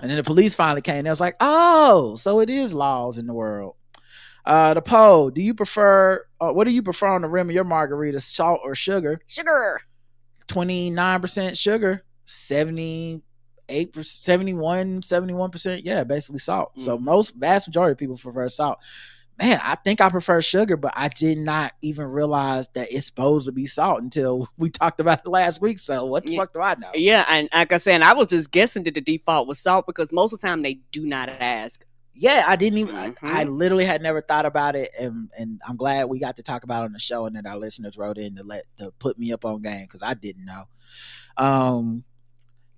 And then the police finally came. They was like, oh, so it is laws in the world. The poll, what do you prefer on the rim of your margarita, salt or sugar? Sugar. 29% sugar, 71%, yeah, basically salt. So vast majority of people prefer salt. Man, I think I prefer sugar, but I did not even realize that it's supposed to be salt until we talked about it last week. So what the fuck do I know? Yeah, and like I said, I was just guessing that the default was salt because most of the time they do not ask. Yeah, I didn't even. I literally had never thought about it, and I'm glad we got to talk about it on the show, and that our listeners wrote in to put me up on game because I didn't know.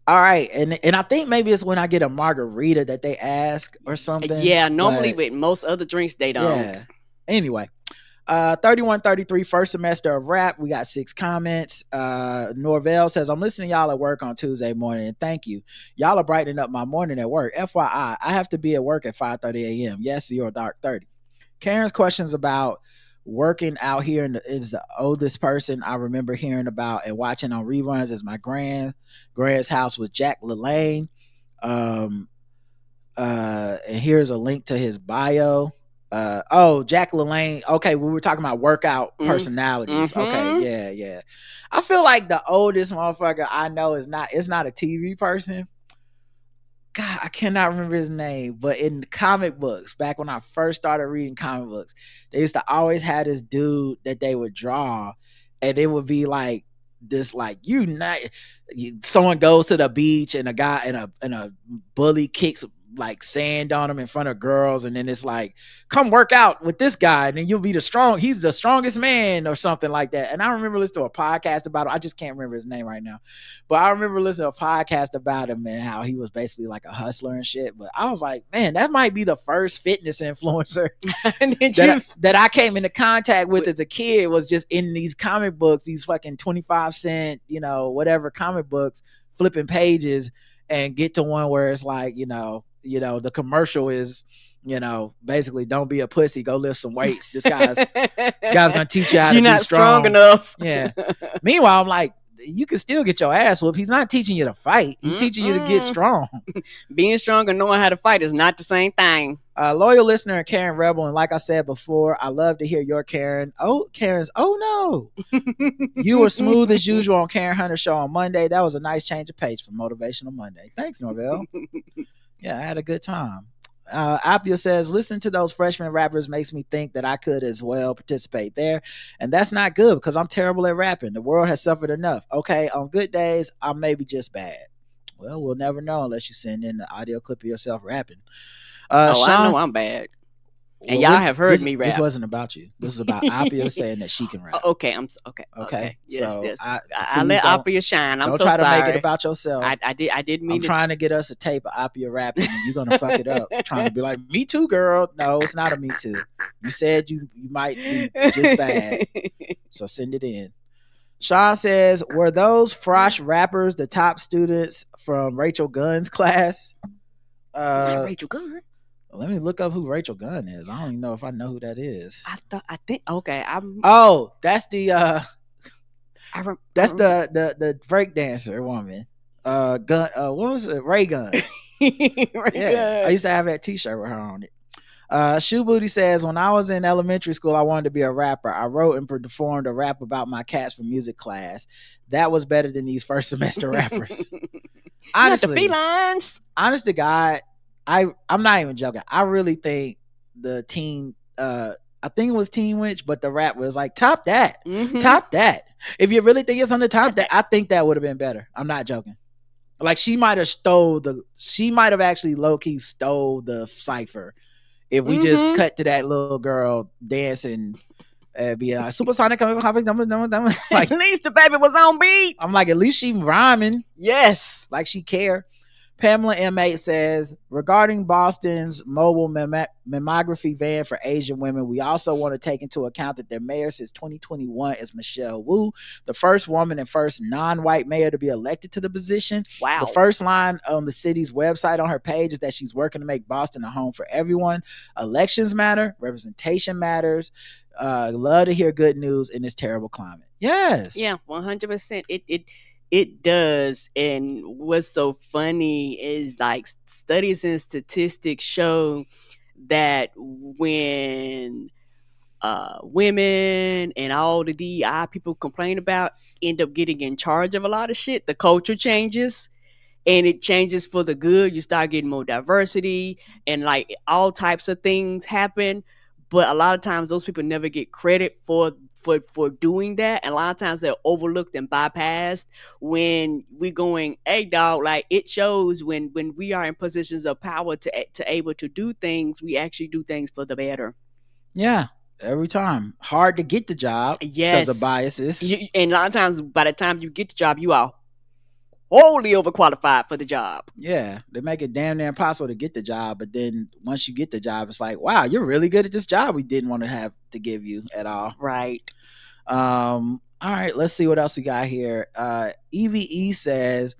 All right, and I think maybe it's when I get a margarita that they ask or something. Yeah, normally with most other drinks they don't. Yeah. Anyway, 3133 first semester of rap. We got 6 comments. Norvell says, I'm listening to y'all at work on Tuesday morning, and thank you. Y'all are brightening up my morning at work. FYI, I have to be at work at 5:30 a.m. Yes, 0:30. Karen's questions about working out here is the oldest person I remember hearing about and watching on reruns is my grand's house with Jack LaLanne. And here's a link to his bio. Jack LaLanne. Okay, we were talking about workout personalities. Okay, yeah. I feel like the oldest motherfucker I know is not a TV person. God, I cannot remember his name, but in the comic books, back when I first started reading comic books, they used to always have this dude that they would draw, and it would be like this, like someone goes to the beach and a guy and a bully kicks like sand on him in front of girls, and then it's like, come work out with this guy and then you'll be he's the strongest man or something like that. And I remember listening to a podcast about it. I just can't remember his name right now, but I remember listening to a podcast about him and how he was basically like a hustler and shit. But I was like, man, that might be the first fitness influencer that I came into contact with as a kid, was just in these comic books, these fucking 25-cent, whatever comic books, flipping pages, and get to one where it's like, the commercial is, basically, don't be a pussy, go lift some weights. This guy's gonna teach you how to be strong enough. Yeah. Meanwhile, I'm like, you can still get your ass whooped. He's not teaching you to fight. He's teaching you to get strong. Being strong and knowing how to fight is not the same thing. Loyal listener and Karen Rebel, and like I said before, I love to hear your Karen's. Oh no, you were smooth as usual on Karen Hunter show on Monday. That was a nice change of pace for Motivational Monday. Thanks, Norvell. Yeah, I had a good time. Appia says, listen to those freshman rappers makes me think that I could as well participate there. And that's not good because I'm terrible at rapping. The world has suffered enough. Okay, on good days, I'm maybe just bad. Well, we'll never know unless you send in the audio clip of yourself rapping. Sean, I know I'm bad. And y'all have heard me rap. This wasn't about you. This is about Appia saying that she can rap. Okay. Yes, so yes. I let Appia shine. I'm so sorry. Don't try to make it about yourself. I didn't mean I'm trying to get us a tape of Appia rapping, and you're gonna fuck it up. Trying to be like, me too, girl. No, it's not a me too. You said you might be just bad. So send it in. Sean says, were those Frosh rappers the top students from Rachel Gunn's class? Rachel Gunn? Let me look up who Rachel Gunn is. I don't even know if I know who that is. That's the the break dancer woman. Gunn. What was it? Ray Gunn. Ray Gunn. I used to have that T-shirt with her on it. Shoe Booty says, when I was in elementary school, I wanted to be a rapper. I wrote and performed a rap about my cats for music class. That was better than these first semester rappers. Honestly, the felines. Honest to God, I'm not even joking. I really think the teen, I think it was Teen Witch, but the rap was like, top that. Mm-hmm. Top that. If you really think it's on the top that, I think that would have been better. I'm not joking. Like she might have actually low-key stole the cipher if we just cut to that little girl dancing and be like, supersonic like, at least the baby was on beat. I'm like, at least she rhyming. Yes. Like she care. Pamela M8 says, regarding Boston's mobile mammography van for Asian women, we also want to take into account that their mayor since 2021 is Michelle Wu, the first woman and first non-white mayor to be elected to the position. Wow. The first line on the city's website on her page is that she's working to make Boston a home for everyone. Elections matter. Representation matters. Love to hear good news in this terrible climate. Yes. Yeah, 100%. It does. And what's so funny is like studies and statistics show that when women and all the DEI people complain about end up getting in charge of a lot of shit, the culture changes and it changes for the good. You start getting more diversity and like all types of things happen. but a lot of times those people never get credit for doing that, and a lot of times they're overlooked and bypassed when we going, hey dog, like it shows when we are in positions of power to able to do things, we actually do things for the better. Yeah, every time. Hard to get the job because of biases. And a lot of times by the time you get the job, you are wholly overqualified for the job. Yeah, they make it damn near impossible to get the job, but then once you get the job, it's like, wow, you're really good at this job we didn't want to have to give you at all. Right. All right, let's see what else we got here. EVE says,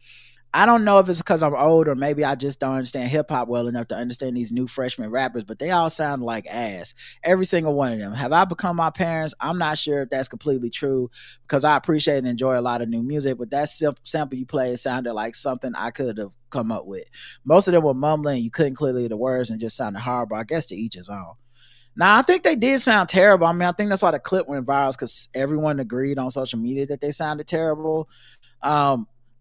I don't know if it's because I'm old or maybe I just don't understand hip hop well enough to understand these new freshman rappers, but they all sound like ass. Every single one of them. Have I become my parents? I'm not sure if that's completely true because I appreciate and enjoy a lot of new music, but that sample you played sounded like something I could have come up with. Most of them were mumbling. You couldn't clearly hear the words and just sounded horrible. I guess to each his own. Now, I think they did sound terrible. I mean, I think that's why the clip went viral because everyone agreed on social media that they sounded terrible.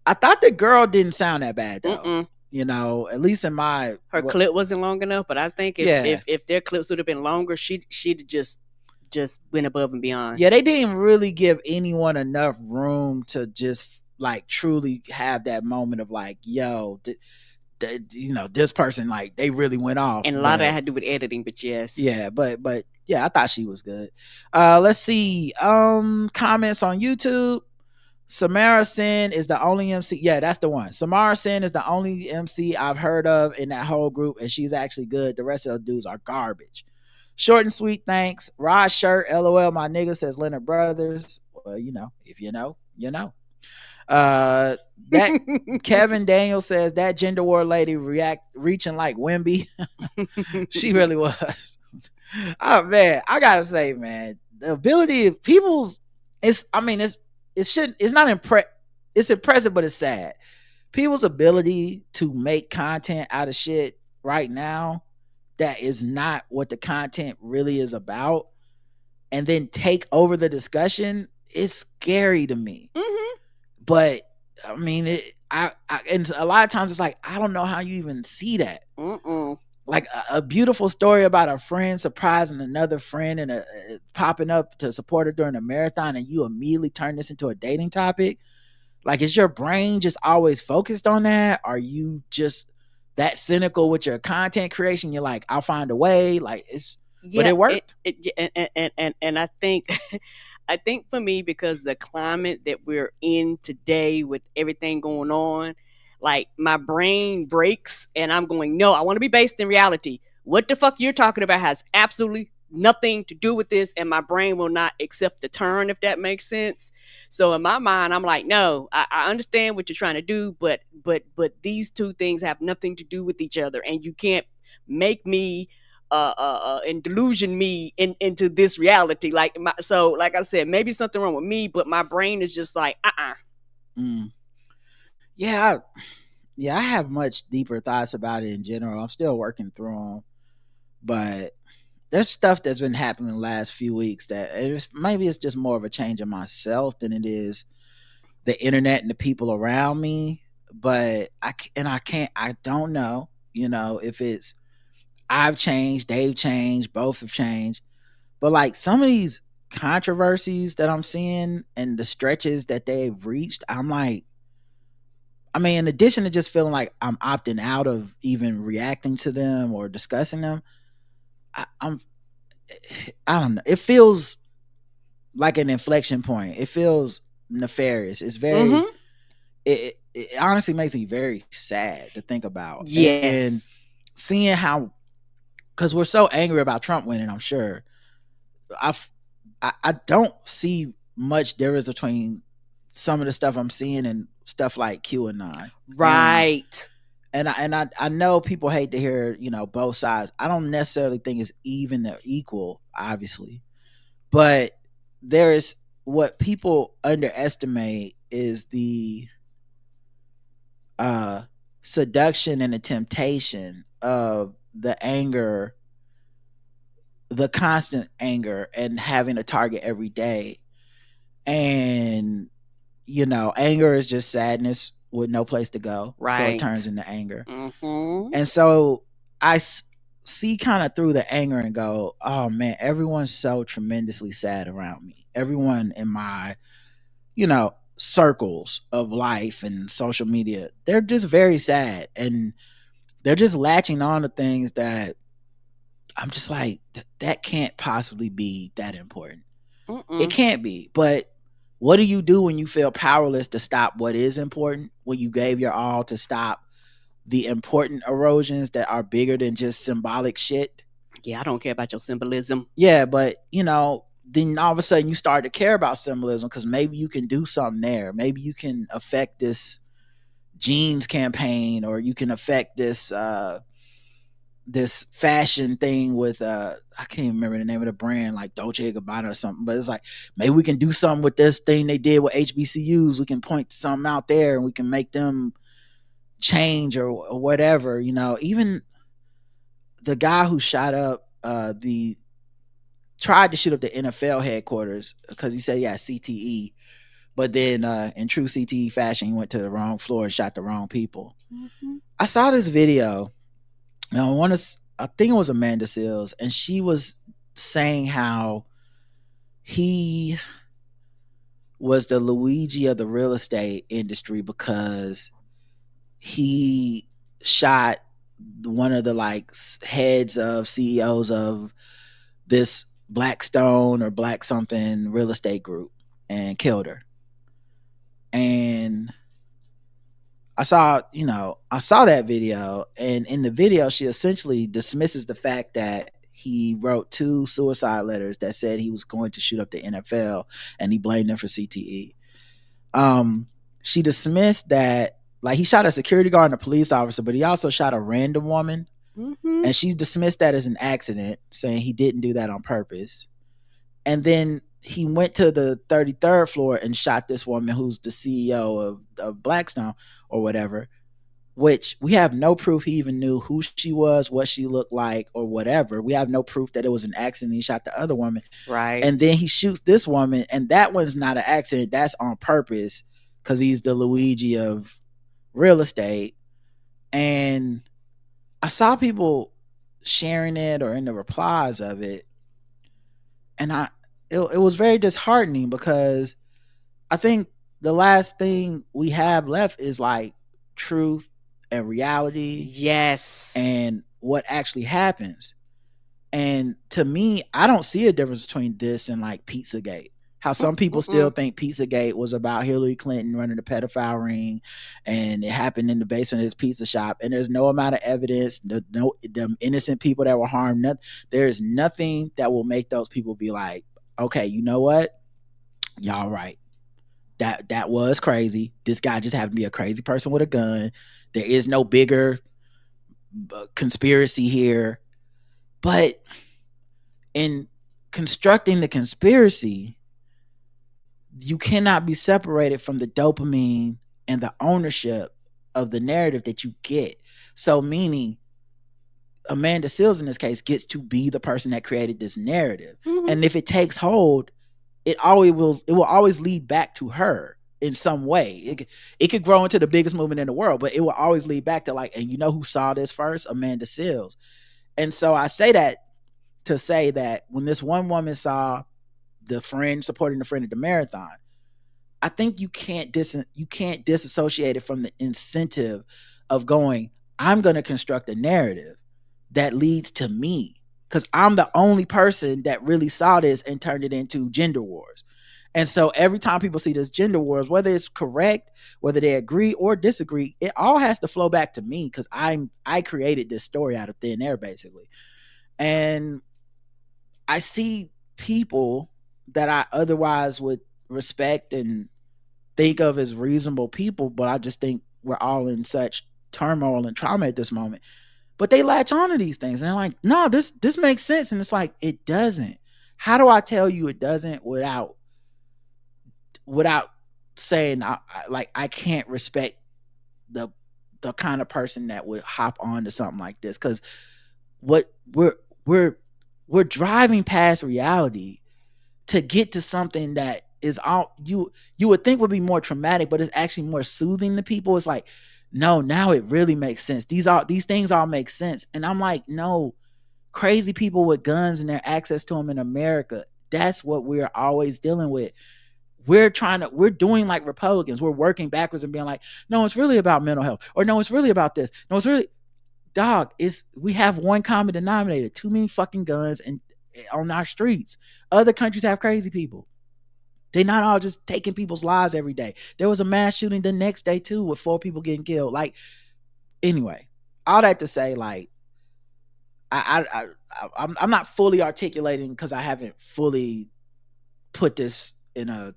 I thought the girl didn't sound that bad though. Mm-mm. You know, at least in my clip wasn't long enough, but I think if their clips would have been longer, she'd just went above and beyond. Yeah, they didn't really give anyone enough room to just like truly have that moment of like, yo, you know, this person, like they really went off. And a lot of that had to do with editing, but yes. Yeah, but yeah, I thought she was good. Let's see. Comments on YouTube. Samara Sin is the only MC. Yeah, that's the one. Samara Sin is the only MC I've heard of in that whole group, and she's actually good. The rest of the dudes are garbage. Short and sweet, thanks. Rod Shirt, LOL, my nigga, says Leonard Brothers. Well, you know, if you know, you know. That Kevin Daniel says that gender war lady reaching like Wimby. She really was. Oh man, I gotta say, man, the ability of people's it's impressive, but it's sad. People's ability to make content out of shit right now that is not what the content really is about and then take over the discussion is scary to me. Mm-hmm. But I mean, and a lot of times it's like, I don't know how you even see that. Mm-mm. Like a beautiful story about a friend surprising another friend and popping up to support her during a marathon, and you immediately turn this into a dating topic. Like, is your brain just always focused on that? Are you just that cynical with your content creation? You're like, I'll find a way. Like, but it worked. And I think I think for me, because the climate that we're in today with everything going on, like my brain breaks and I'm going, no, I want to be based in reality. What the fuck you're talking about has absolutely nothing to do with this, and my brain will not accept the turn, if that makes sense. So in my mind, I'm like, no, I understand what you're trying to do, but these two things have nothing to do with each other, and you can't make me and delusion me into this reality. Like so like I said, maybe something wrong with me, but my brain is just like, Yeah, I have much deeper thoughts about it in general. I'm still working through them, but there's stuff that's been happening the last few weeks that maybe it's just more of a change in myself than it is the internet and the people around me. But I don't know, you know, if it's I've changed, they've changed, both have changed. But like some of these controversies that I'm seeing and the stretches that they've reached, I'm like, I mean, in addition to just feeling like I'm opting out of even reacting to them or discussing them, I don't know. It feels like an inflection point. It feels nefarious. It's very, it honestly makes me very sad to think about. Yes. And seeing how, because we're so angry about Trump winning, I'm sure. I don't see much difference between some of the stuff I'm seeing and stuff like QAnon. Right. And I know people hate to hear, you know, both sides. I don't necessarily think it's even or equal, obviously. But there is what people underestimate is the seduction and the temptation of the anger, the constant anger, and having a target every day. And, you know, anger is just sadness with no place to go. Right. So it turns into anger. Mm-hmm. And so see kind of through the anger and go, oh man, everyone's so tremendously sad around me. Everyone in my, circles of life and social media, they're just very sad, and they're just latching on to things that I'm just like, that can't possibly be that important. It can't be. But what do you do when you feel powerless to stop what is important, when you gave your all to stop the important erosions that are bigger than just symbolic shit? Yeah, I don't care about your symbolism. Yeah, but then all of a sudden you start to care about symbolism because maybe you can do something there. Maybe you can affect this jeans campaign, or you can affect this this fashion thing with I can't even remember the name of the brand, like Dolce & Gabbana or something, but it's like, maybe we can do something with this thing they did with HBCUs. We can point to something out there and we can make them change or whatever. Even the guy who shot up tried to shoot up the NFL headquarters because he said, yeah, CTE, but then in true CTE fashion, he went to the wrong floor and shot the wrong people. I saw this video. Now, I think it was Amanda Seales, and she was saying how he was the Luigi of the real estate industry because he shot one of the heads of CEOs of this Blackstone or Black something real estate group and killed her. And I saw that video, and in the video, she essentially dismisses the fact that he wrote 2 suicide letters that said he was going to shoot up the NFL, and he blamed them for CTE. She dismissed that, he shot a security guard and a police officer, but he also shot a random woman, and she dismissed that as an accident, saying he didn't do that on purpose. And then he went to the 33rd floor and shot this woman who's the CEO of Blackstone or whatever, which we have no proof he even knew who she was, what she looked like, or whatever. We have no proof that it was an accident. He shot the other woman. Right. And then he shoots this woman, and that one's not an accident. That's on purpose because he's the Luigi of real estate. And I saw people sharing it or in the replies of it, and it was very disheartening because I think the last thing we have left is truth and reality. Yes. And what actually happens. And to me, I don't see a difference between this and Pizzagate. How some people still think Pizzagate was about Hillary Clinton running the pedophile ring and it happened in the basement of his pizza shop. And there's no amount of evidence, the innocent people that were harmed. There's nothing that will make those people be like, okay, you know what? Y'all right. That was crazy. This guy just happened to be a crazy person with a gun. There is no bigger conspiracy here. But in constructing the conspiracy, you cannot be separated from the dopamine and the ownership of the narrative that you get. So meaning Amanda Seales in this case gets to be the person that created this narrative. And if it takes hold, it will always lead back to her in some way. It could grow into the biggest movement in the world, but it will always lead back to and you know who saw this first? Amanda Seales. And so I say that to say that when this one woman saw the friend supporting the friend at the marathon, I think you can't disassociate it from the incentive of going, I'm going to construct a narrative that leads to me, because I'm the only person that really saw this and turned it into gender wars. And so every time people see this gender wars, whether it's correct, whether they agree or disagree, it all has to flow back to me because I created this story out of thin air, basically. And I see people that I otherwise would respect and think of as reasonable people, but I just think we're all in such turmoil and trauma at this moment. But they latch on to these things and they're like, no, this makes sense. And it's like, it doesn't. How do I tell you it doesn't without saying I can't respect the kind of person that would hop on to something like this? Because what we're driving past reality to get to something that is all you would think would be more traumatic, but it's actually more soothing to people. It's like, no, now it really makes sense. These things all make sense. And I'm like, no, crazy people with guns and their access to them in America. That's what we're always dealing with. We're doing like Republicans. We're working backwards and being like, no, it's really about mental health, or no, it's really about this. No, it's really, dog, we have one common denominator: too many fucking guns and on our streets. Other countries have crazy people. They're not all just taking people's lives every day. There was a mass shooting the next day too, with 4 people getting killed. Like, anyway, all that to say, like, I'm not fully articulating because I haven't fully put this in a,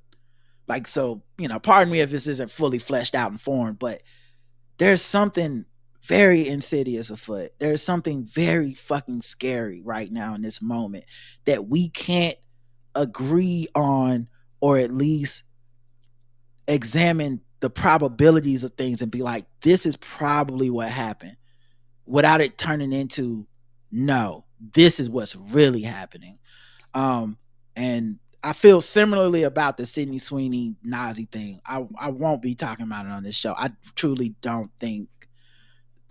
like, so, pardon me if this isn't fully fleshed out and formed, but there's something very insidious afoot. There's something very fucking scary right now in this moment that we can't agree on, or at least examine the probabilities of things and be like, this is probably what happened, without it turning into, no, this is what's really happening. And I feel similarly about the Sydney Sweeney Nazi thing. I won't be talking about it on this show. I truly don't think,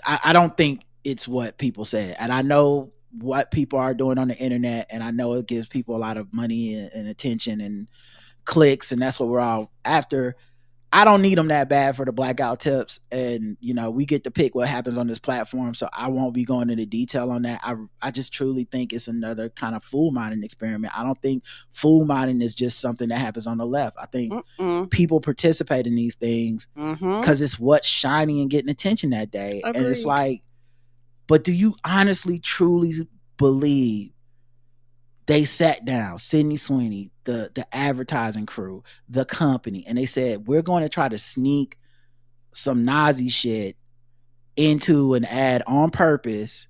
I don't think it's what people said. And I know what people are doing on the internet, and I know it gives people a lot of money and attention and clicks, and that's what we're all after. I don't need them that bad for the blackout tips, and we get to pick what happens on this platform, so I won't be going into detail on that. I just truly think it's another kind of fool mining experiment. I don't think fool mining is just something that happens on the left. I think people participate in these things because it's what's shining and getting attention that day. Agreed. And it's like, but do you honestly truly believe they sat down, Sydney Sweeney, the advertising crew, the company, and they said, we're going to try to sneak some Nazi shit into an ad on purpose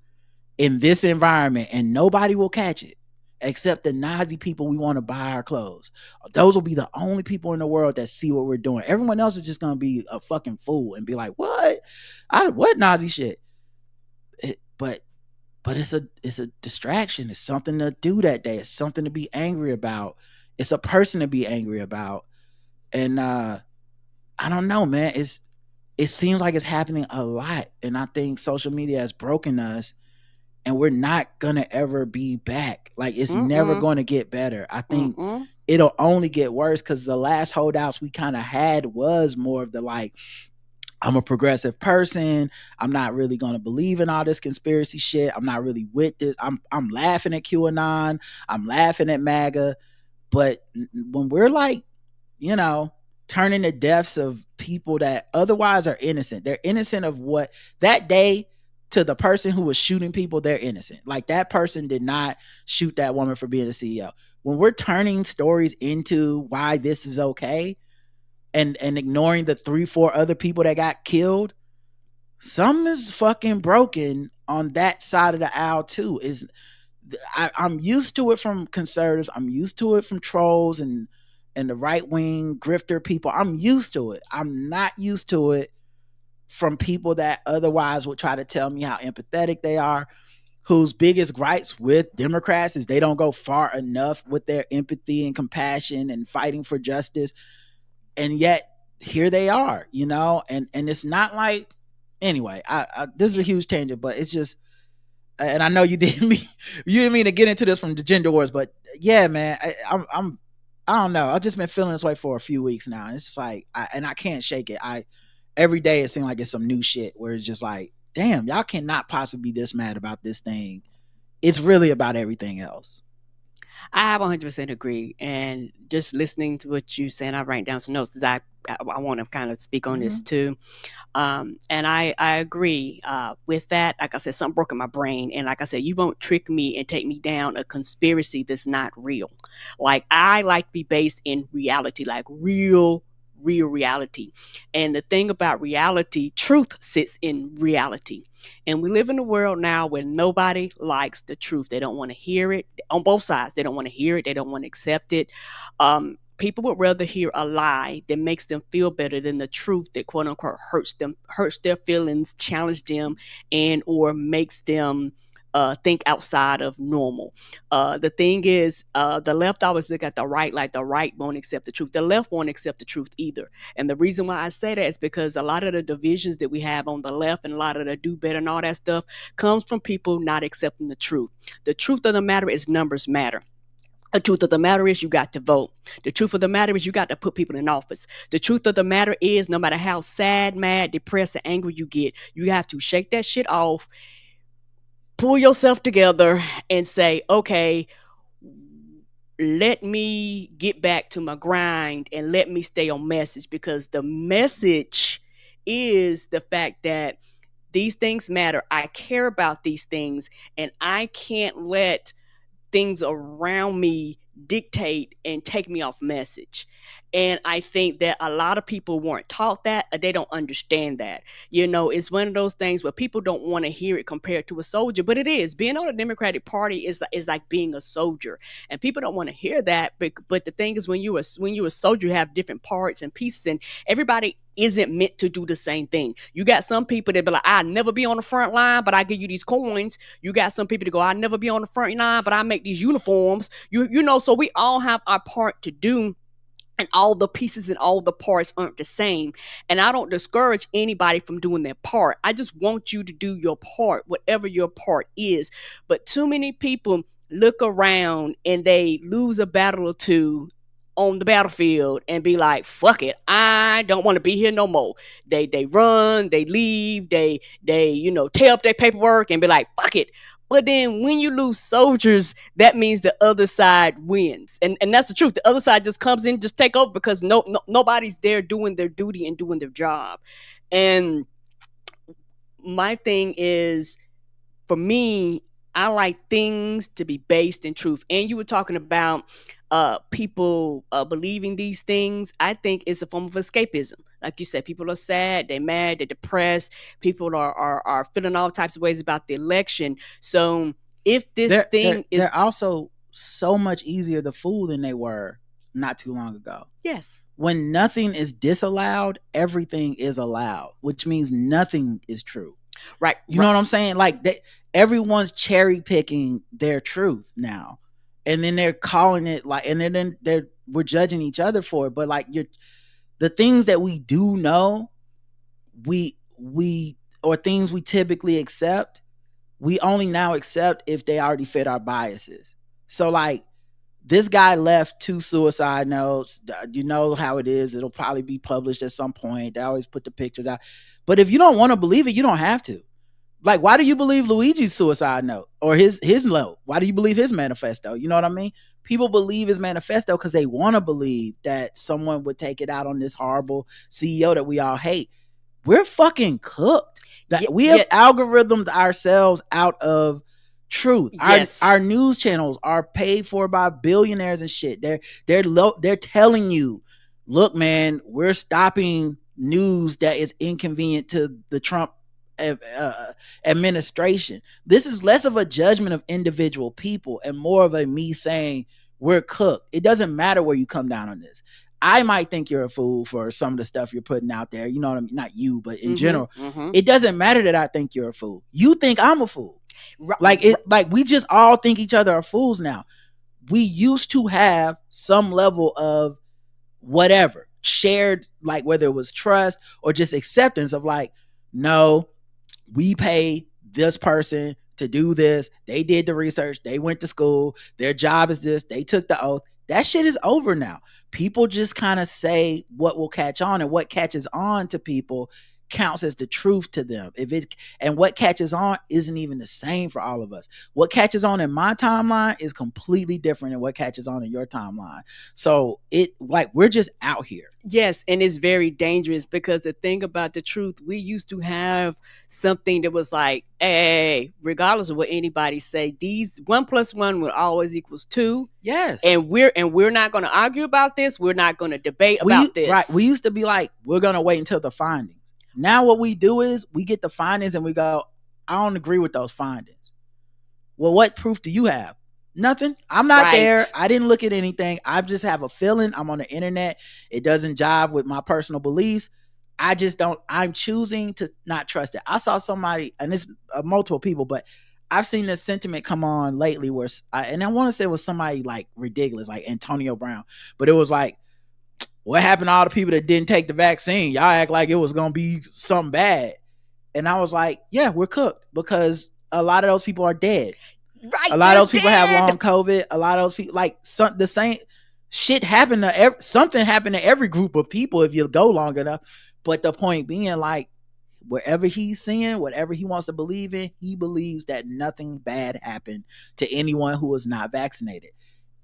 in this environment, and nobody will catch it except the Nazi people we want to buy our clothes. Those will be the only people in the world that see what we're doing. Everyone else is just going to be a fucking fool and be like, what Nazi shit? But it's a distraction. It's something to do that day. It's something to be angry about. It's a person to be angry about. And I don't know, man. It seems like it's happening a lot. And I think social media has broken us, and we're not gonna ever be back. Like, it's never gonna get better. I think it'll only get worse, because the last holdouts we kind of had was more of the, like, I'm a progressive person. I'm not really going to believe in all this conspiracy shit. I'm not really with this. I'm laughing at QAnon. I'm laughing at MAGA. But when we're like, turning the deaths of people that otherwise are innocent, they're innocent of what that day, to the person who was shooting people, they're innocent. Like, that person did not shoot that woman for being a CEO. When we're turning stories into why this is okay, and ignoring the 3-4 other people that got killed, something is fucking broken on that side of the aisle too. I'm used to it from conservatives. I'm used to it from trolls and the right wing grifter people. I'm used to it. I'm not used to it from people that otherwise would try to tell me how empathetic they are, whose biggest gripes with Democrats is they don't go far enough with their empathy and compassion and fighting for justice. And yet here they are, and it's not like, anyway, I this is a huge tangent, but it's just, and I know you didn't mean to get into this from the gender wars, but yeah, man, I don't know. I've just been feeling this way for a few weeks now. And it's just like, I can't shake it. Every day it seems like it's some new shit where it's just like, damn, y'all cannot possibly be this mad about this thing. It's really about everything else. I 100% agree. And just listening to what you saying, I write down some notes because I want to kind of speak on this too. And I agree with that. Like I said, something broke in my brain. And like I said, you won't trick me and take me down a conspiracy that's not real. Like, I like to be based in reality, like real reality. And the thing about reality, truth sits in reality. And we live in a world now where nobody likes the truth. They don't want to hear it on both sides. They don't want to hear it. They don't want to accept it. People would rather hear a lie that makes them feel better than the truth that, quote unquote, hurts their feelings, challenge them, and or makes them think outside of normal. The thing is, the left always look at the right like the right won't accept the truth. The left won't accept the truth either. And the reason why I say that is because a lot of the divisions that we have on the left and a lot of the do better and all that stuff comes from people not accepting the truth. The truth of the matter is numbers matter. The truth of the matter is you got to vote. The truth of the matter is you got to put people in office. The truth of the matter is no matter how sad, mad, depressed, and angry you get, you have to shake that shit off, pull yourself together, and say, okay, let me get back to my grind and let me stay on message, because the message is the fact that these things matter. I care about these things, and I can't let things around me dictate and take me off message. And I think that a lot of people weren't taught that, or they don't understand that. It's one of those things where people don't want to hear it compared to a soldier, but it is. Being on the Democratic Party is like being a soldier, and people don't want to hear that. But the thing is, when you're a soldier, you have different parts and pieces, and everybody isn't meant to do the same thing. You got some people that be like, I'll never be on the front line, but I give you these coins. You got some people that go, I'll never be on the front line, but I make these uniforms. So we all have our part to do, and all the pieces and all the parts aren't the same. And I don't discourage anybody from doing their part. I just want you to do your part, whatever your part is. But too many people look around and they lose a battle or two on the battlefield and be like, fuck it, I don't want to be here no more. They run, they leave, they tear up their paperwork and be like, fuck it. But then when you lose soldiers, that means the other side wins. And that's the truth. The other side just comes in, just take over, because nobody's there doing their duty and doing their job. And my thing is, for me, I like things to be based in truth. And you were talking about people believing these things. I think it's a form of escapism. Like you said, people are sad, they're mad, they're depressed. People are feeling all types of ways about the election. So if they're also so much easier to fool than they were not too long ago. Yes. When nothing is disallowed, everything is allowed, which means nothing is true. Right. You know what I'm saying? Like everyone's cherry picking their truth now, and then they're calling it like, and then we're judging each other for it. But like the things that we do know, we or things we typically accept, we only now accept if they already fit our biases. So like, this guy left 2 suicide notes. You know how it is. It'll probably be published at some point. They always put the pictures out. But if you don't want to believe it, you don't have to. Like, why do you believe Luigi's suicide note or his note? Why do you believe his manifesto? You know what I mean? People believe his manifesto because they want to believe that someone would take it out on this horrible CEO that we all hate. We're fucking cooked. We have algorithmed ourselves out of truth. Yes. Our news channels are paid for by billionaires and shit. They're telling you, look, man, we're stopping news that is inconvenient to the Trump administration. This is less of a judgment of individual people and more of a me saying we're cooked. It doesn't matter where you come down on this. I might think you're a fool for some of the stuff you're putting out there. You know what I mean? Not you, but in general. It doesn't matter that I think you're a fool. You think I'm a fool. Like we just all think each other are fools now. We used to have some level of whatever shared, like whether it was trust or just acceptance of like, no, we pay this person to do this. They did the research. They went to school. Their job is this. They took the oath. That shit is over now. People just kind of say what will catch on, and what catches on to people counts as the truth to them. And what catches on isn't even the same for all of us. What catches on in my timeline is completely different than what catches on in your timeline. So we're just out here. Yes, and it's very dangerous because the thing about the truth, we used to have something that was like, hey, regardless of what anybody say, these 1 + 1 will always equals 2. Yes. And we're not going to argue about this. We're not going to debate about this. Right. We used to be like, we're going to wait until the findings. Now what we do is we get the findings and we go, I don't agree with those findings. Well, what proof do you have? Nothing. I'm not there. I didn't look at anything. I just have a feeling. I'm on the internet. It doesn't jive with my personal beliefs. I'm choosing to not trust it. I saw somebody, and it's multiple people, but I've seen this sentiment come on lately where and I want to say it was somebody like ridiculous, like Antonio Brown, but it was like, what happened to all the people that didn't take the vaccine? Y'all act like it was going to be something bad. And I was like, yeah, we're cooked because a lot of those people are dead. Right, a lot of those people have long COVID. A lot of those people, like the same shit happened to something happened to every group of people if you go long enough. But the point being, like, wherever he's seeing, whatever he wants to believe in, he believes that nothing bad happened to anyone who was not vaccinated.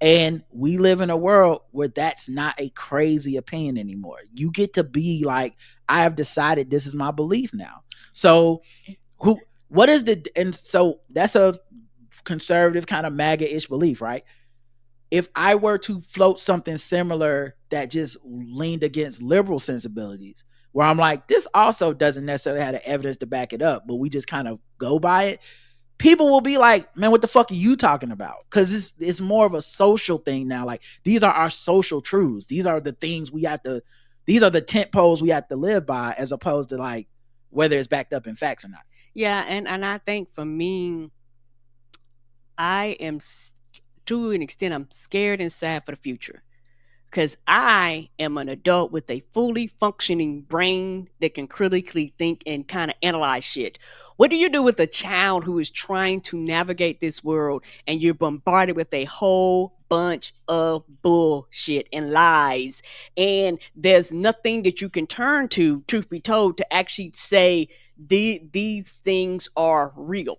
And we live in a world where that's not a crazy opinion anymore. You get to be like, I have decided this is my belief now. So and so that's a conservative kind of MAGA-ish belief, right? If I were to float something similar that just leaned against liberal sensibilities, where I'm like, this also doesn't necessarily have the evidence to back it up, but we just kind of go by it, people will be like, man, what the fuck are you talking about? Because it's more of a social thing now. Like, these are our social truths. These are the things these are the tent poles we have to live by, as opposed to like whether it's backed up in facts or not. Yeah, and I think for me, I am, to an extent, I'm scared and sad for the future. Because I am an adult with a fully functioning brain that can critically think and kind of analyze shit. What do you do with a child who is trying to navigate this world and you're bombarded with a whole bunch of bullshit and lies? And there's nothing that you can turn to, truth be told, to actually say these things are real.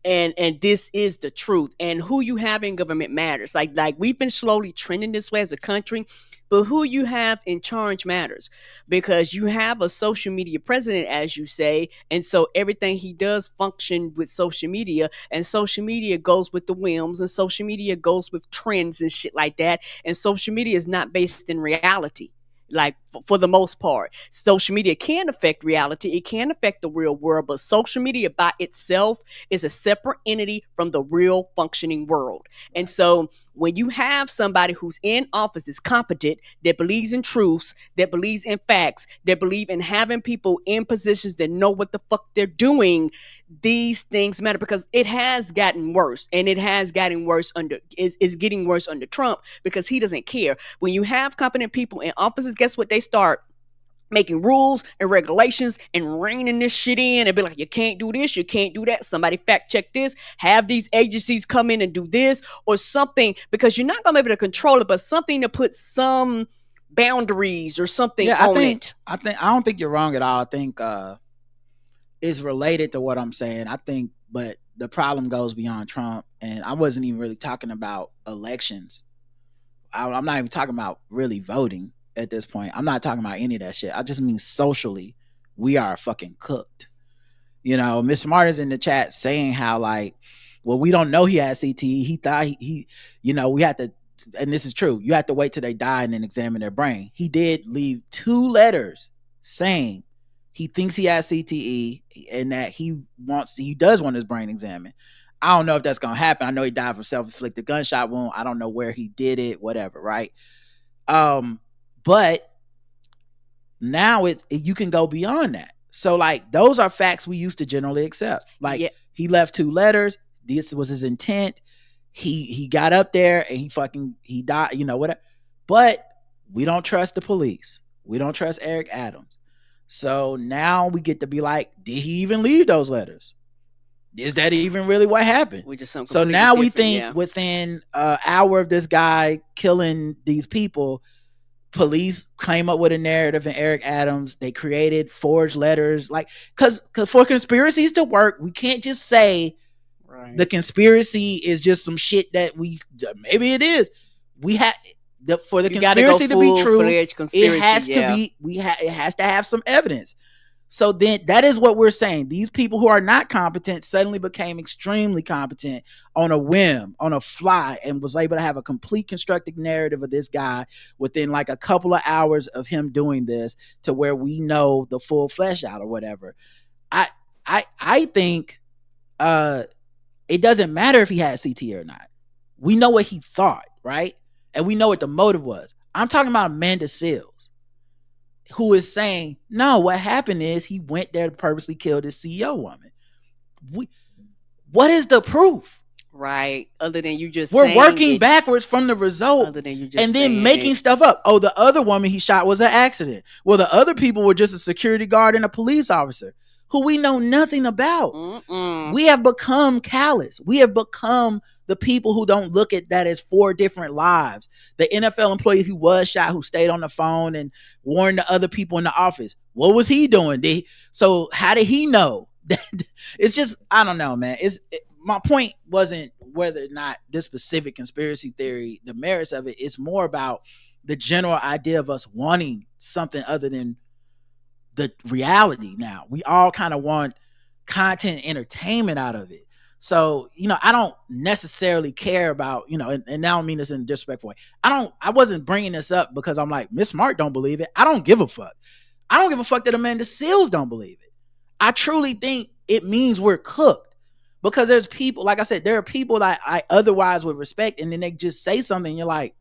And this is the truth, and who you have in government matters. Like we've been slowly trending this way as a country, but who you have in charge matters, because you have a social media president, as you say, and so everything he does function with social media, and social media goes with the whims, and social media goes with trends and shit like that, and social media is not based in reality. Like, for the most part, social media can affect reality. It can affect the real world, but social media by itself is a separate entity from the real functioning world. And so when you have somebody who's in office that's competent, that believes in truths, that believes in facts, that believe in having people in positions that know what the fuck they're doing, these things matter, because it has gotten worse, and it has gotten worse is getting worse under Trump, because he doesn't care. When you have competent people in offices, guess what? They start making rules and regulations and reining this shit in and be like, you can't do this, you can't do that. Somebody fact check this, have these agencies come in and do this or something, because you're not going to be able to control it, but something to put some boundaries or something on it. I don't think you're wrong at all. I think is related to what I'm saying. I think, but the problem goes beyond Trump, and I wasn't even really talking about elections. I'm not even talking about really voting at this point. I'm not talking about any of that shit. I just mean socially, we are fucking cooked. You know, Mr. Martin's in the chat saying how, like, well, we don't know he had CTE. He thought he you know, we had to, and this is true, you have to wait till they die and then examine their brain. He did leave 2 letters saying he thinks he has CTE and that he does want his brain examined. I don't know if that's gonna happen. I know he died from self-inflicted gunshot wound. I don't know where he did it, whatever, right? But now you can go beyond that. So, like, those are facts we used to generally accept. Like, he left 2 letters. This was his intent. He got up there and he died, you know, whatever. But we don't trust the police. We don't trust Eric Adams. So now we get to be like, did he even leave those letters? Is that even really what happened? So now we think within an hour of this guy killing these people, police came up with a narrative in Eric Adams. They created forged letters, like, because for conspiracies to work, we can't just say the conspiracy is just some shit that maybe it is. We have for the conspiracy to be true, it has to be. It has to have some evidence. So then that is what we're saying. These people who are not competent suddenly became extremely competent on a whim, on a fly, and was able to have a complete constructed narrative of this guy within like a couple of hours of him doing this, to where we know the full flesh out or whatever. I think it doesn't matter if he had CT or not. We know what he thought, right? And we know what the motive was. I'm talking about Amanda Seales, who is saying, no, what happened is he went there to purposely kill this CEO woman. What is the proof? Right. Other than you just We're saying working it. backwards from the result Other than you just and then saying making it. stuff up. Oh, the other woman he shot was an accident. Well, the other people were just a security guard and a police officer who we know nothing about. We have become callous. We have become the people who don't look at that as 4 different lives. The NFL employee who was shot, who stayed on the phone and warned the other people in the office. What was he doing? So how did he know? It's just, I don't know, man. My point wasn't whether or not this specific conspiracy theory, the merits of it. It's more about the general idea of us wanting something other than the reality. Now we all kind of want content entertainment out of it. So, I don't necessarily care about, and I don't mean this in a disrespectful way. I wasn't bringing this up because I'm like, Miss Smart don't believe it. I don't give a fuck. I don't give a fuck that Amanda Seals don't believe it. I truly think it means we're cooked, because there's people, like I said, there are people that I otherwise would respect, and then they just say something and you're like,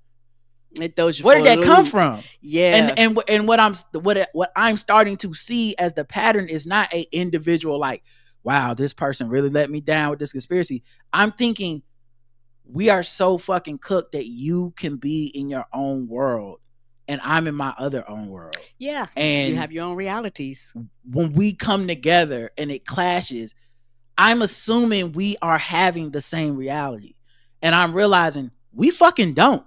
it throws you where did that come from? Yeah. And what I'm starting to see as the pattern is not a individual like, wow, this person really let me down with this conspiracy. I'm thinking we are so fucking cooked that you can be in your own world and I'm in my other own world. Yeah. And you have your own realities. When we come together and it clashes, I'm assuming we are having the same reality. And I'm realizing we fucking don't.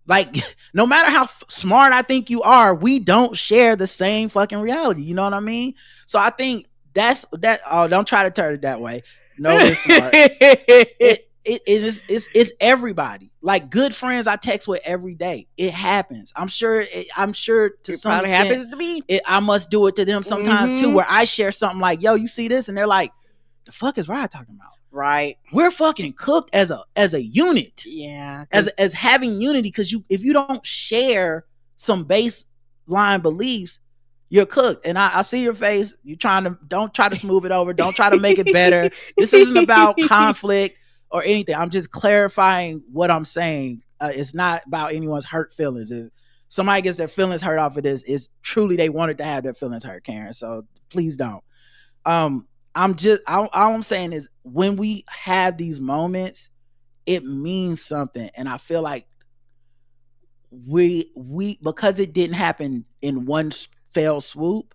Like, no matter how smart I think you are, we don't share the same fucking reality. You know what I mean? So I think that's that. Oh, don't try to turn it that way. No, it's smart. It's everybody. Like, good friends I text with every day. It happens. I'm sure to it some probably extent, happens to me. I must do it to them sometimes too, where I share something like, yo, you see this? And they're like, the fuck is Rod talking about? Right. We're fucking cooked as a unit. Yeah. As having unity, because if you don't share some baseline beliefs, you're cooked. And I see your face. Don't try to smooth it over. Don't try to make it better. This isn't about conflict or anything. I'm just clarifying what I'm saying. It's not about anyone's hurt feelings. If somebody gets their feelings hurt off of this, it's truly they wanted to have their feelings hurt, Karen. So please don't. All I'm saying is, when we have these moments, it means something. And I feel like we because it didn't happen in one fell swoop,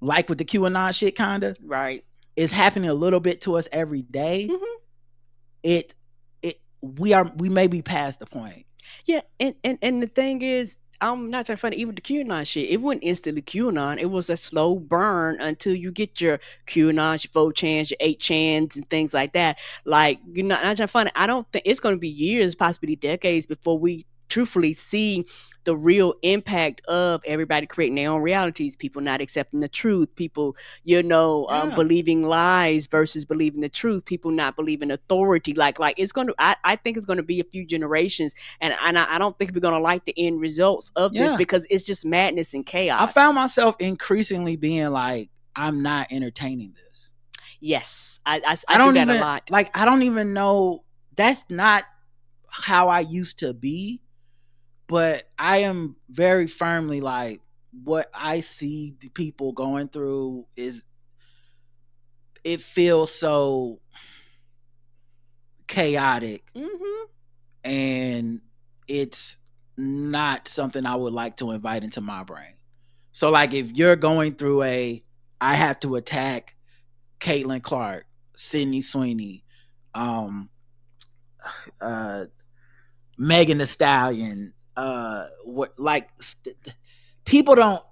like with the QAnon shit, kind of, right, is happening a little bit to us every day. We may be past the point. Yeah. And the thing is, I'm not trying to find even the QAnon shit. It wasn't instantly QAnon. It was a slow burn until you get your QAnons, your 4chans, your 8chans, and things like that. Like, you're not trying to find it. I don't think it's going to be years, possibly decades, before we truthfully see the real impact of everybody creating their own realities, people not accepting the truth, people, believing lies versus believing the truth, people not believing authority. Like it's going to, I think it's going to be a few generations, and I don't think we're going to like the end results of this, because it's just madness and chaos. I found myself increasingly being like, I'm not entertaining this. Yes, I do that a lot. Like, I don't even know. That's not how I used to be. But I am very firmly like, what I see the people going through is, it feels so chaotic, and it's not something I would like to invite into my brain. So like, if you're going through I have to attack Caitlin Clark, Sydney Sweeney, Megan Thee Stallion, people don't,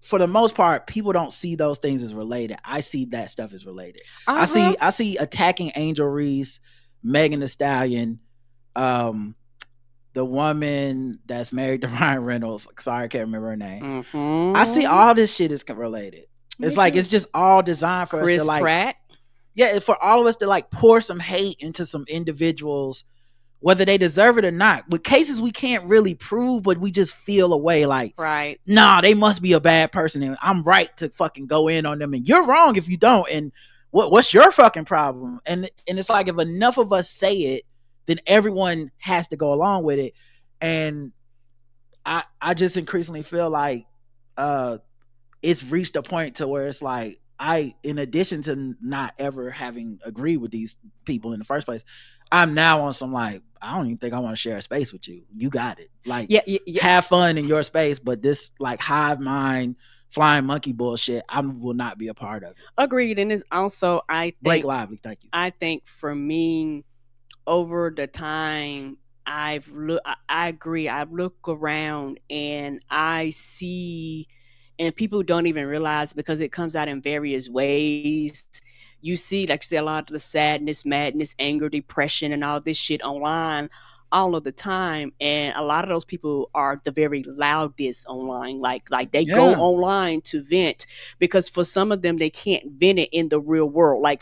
for the most part, people don't see those things as related. I see that stuff as related. I see attacking Angel Reese, Megan Thee Stallion, the woman that's married to Ryan Reynolds. Sorry, I can't remember her name. I see all this shit is related. It's like, it's just all designed for us to like, Pratt. Yeah, for all of us to like pour some hate into some individuals, whether they deserve it or not, with cases we can't really prove, but we just feel a way like, right, nah, they must be a bad person, and I'm right to fucking go in on them, and you're wrong if you don't, and what's your fucking problem? And it's like, if enough of us say it, then everyone has to go along with it. And I just increasingly feel like it's reached a point to where it's like, I, in addition to not ever having agreed with these people in the first place, I'm now on some like, I don't even think I want to share a space with you. You got it. Like, have fun in your space, but this like hive mind flying monkey bullshit, I will not be a part of it. Agreed. And it's also, I think, Blake Lively, thank you. I think for me, over the time I agree. I look around and I see, and people don't even realize because it comes out in various ways. You see, like you say, a lot of the sadness, madness, anger, depression, and all this shit online all of the time, and a lot of those people are the very loudest online. Like they go online to vent, because for some of them they can't vent it in the real world. Like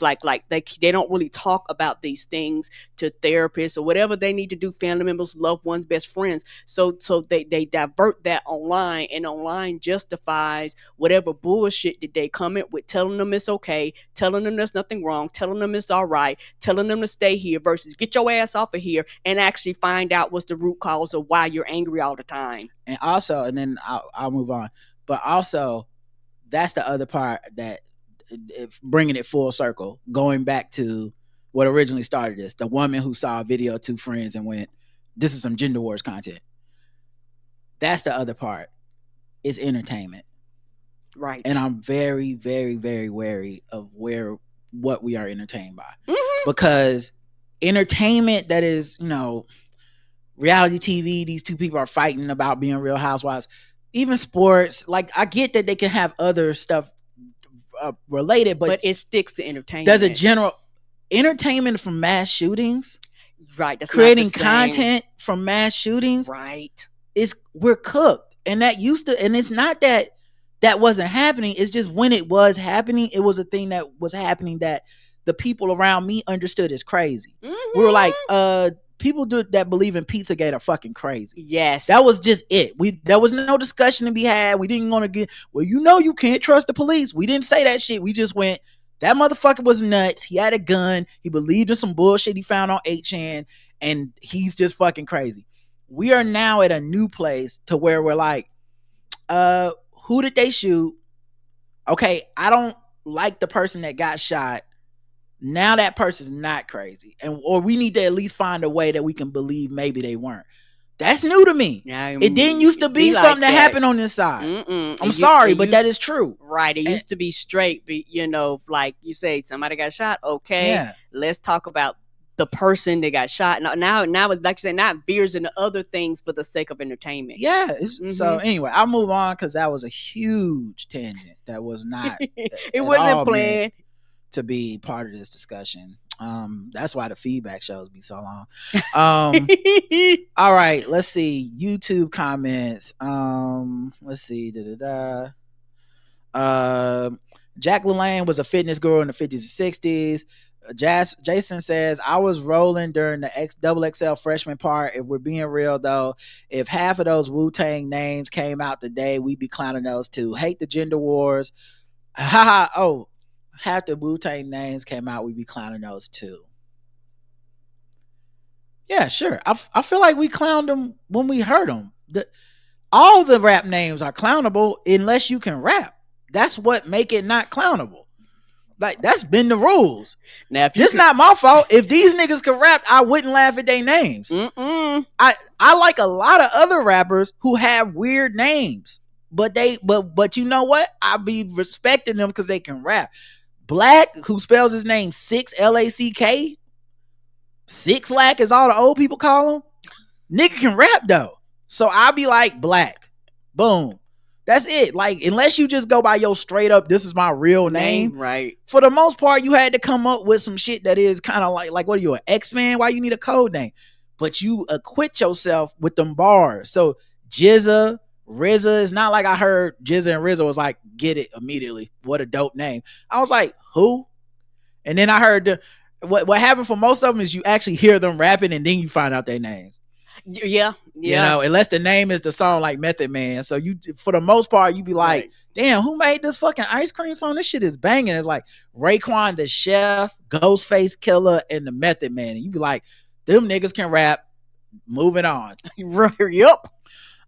they don't really talk about these things to therapists or whatever they need to do, family members, loved ones, best friends. So they divert that online, and online justifies whatever bullshit that they come in with, telling them it's okay, telling them there's nothing wrong, telling them it's all right, telling them to stay here, versus get your ass off of here and actually find out what's the root cause of why you're angry all the time. And also, and then I'll move on, but also that's the other part, that if bringing it full circle, going back to what originally started this, the woman who saw a video of two friends and went, this is some gender wars content. That's the other part. It's entertainment. Right. And I'm very, very, very wary of what we are entertained by. Because entertainment that is, reality TV, these two people are fighting about being Real Housewives, even sports. Like, I get that they can have other stuff related, but it sticks to entertainment. There's a general entertainment from mass shootings. Right. That's creating content from mass shootings. Right. We're cooked. And that used to, and it's not that wasn't happening. It's just when it was happening, it was a thing that was happening that the people around me understood as crazy. We were like, people that believe in Pizzagate are fucking crazy. Yes. That was just it. There was no discussion to be had. We didn't want to get, you can't trust the police. We didn't say that shit. We just went, that motherfucker was nuts. He had a gun. He believed in some bullshit he found on 8chan, and he's just fucking crazy. We are now at a new place to where we're like, who did they shoot? Okay, I don't like the person that got shot. Now that person's not crazy, or we need to at least find a way that we can believe maybe they weren't. That's new to me. It didn't used to be something that happened on this side. I'm sorry, but that is true. Right. It used to be straight, but like you say, somebody got shot. Okay, let's talk about the person that got shot. Now, like you say, not veers into other things for the sake of entertainment. Yeah. So anyway, I'll move on because that was a huge tangent. That was not. It wasn't planned to be part of this discussion. That's why the feedback shows be so long. All right, let's see YouTube comments. Let's see. Jack LaLanne was a fitness guru in the 50s and 60s. Jason says, I was rolling during the XXL freshman part. If we're being real though, if half of those Wu-Tang names came out today, we'd be clowning those too. Hate the gender wars. Oh, half the Wu-Tang names came out, we'd be clowning those too. Yeah, sure. I feel like we clowned them when we heard them. All the rap names are clownable unless you can rap. That's what make it not clownable. Like, that's been the rules. Now, if it's not my fault. If these niggas could rap, I wouldn't laugh at their names. I like a lot of other rappers who have weird names, but you know what? I be respecting them because they can rap. Black, who spells his name Lack, Six Lack is all the old people call him. Nigga can rap though, so I'll be like, Black, boom. That's it. Like, unless you just go by your straight up, this is my real name. Right. For the most part, you had to come up with some shit that is kind of like, what are you, an X-Man? Why you need a code name? But you acquit yourself with them bars. So Jizza, RZA, it's not like I heard Jizza and RZA was like, get it immediately. What a dope name. I was like, who? And then I heard what happened for most of them is you actually hear them rapping and then you find out their names. Yeah. Unless the name is the song, like Method Man. So you, for the most part, you be like, right. Damn, who made this fucking ice cream song? This shit is banging. It's like Raekwon the Chef, Ghostface Killer, and the Method Man. And you be like, them niggas can rap. Moving on. Yep.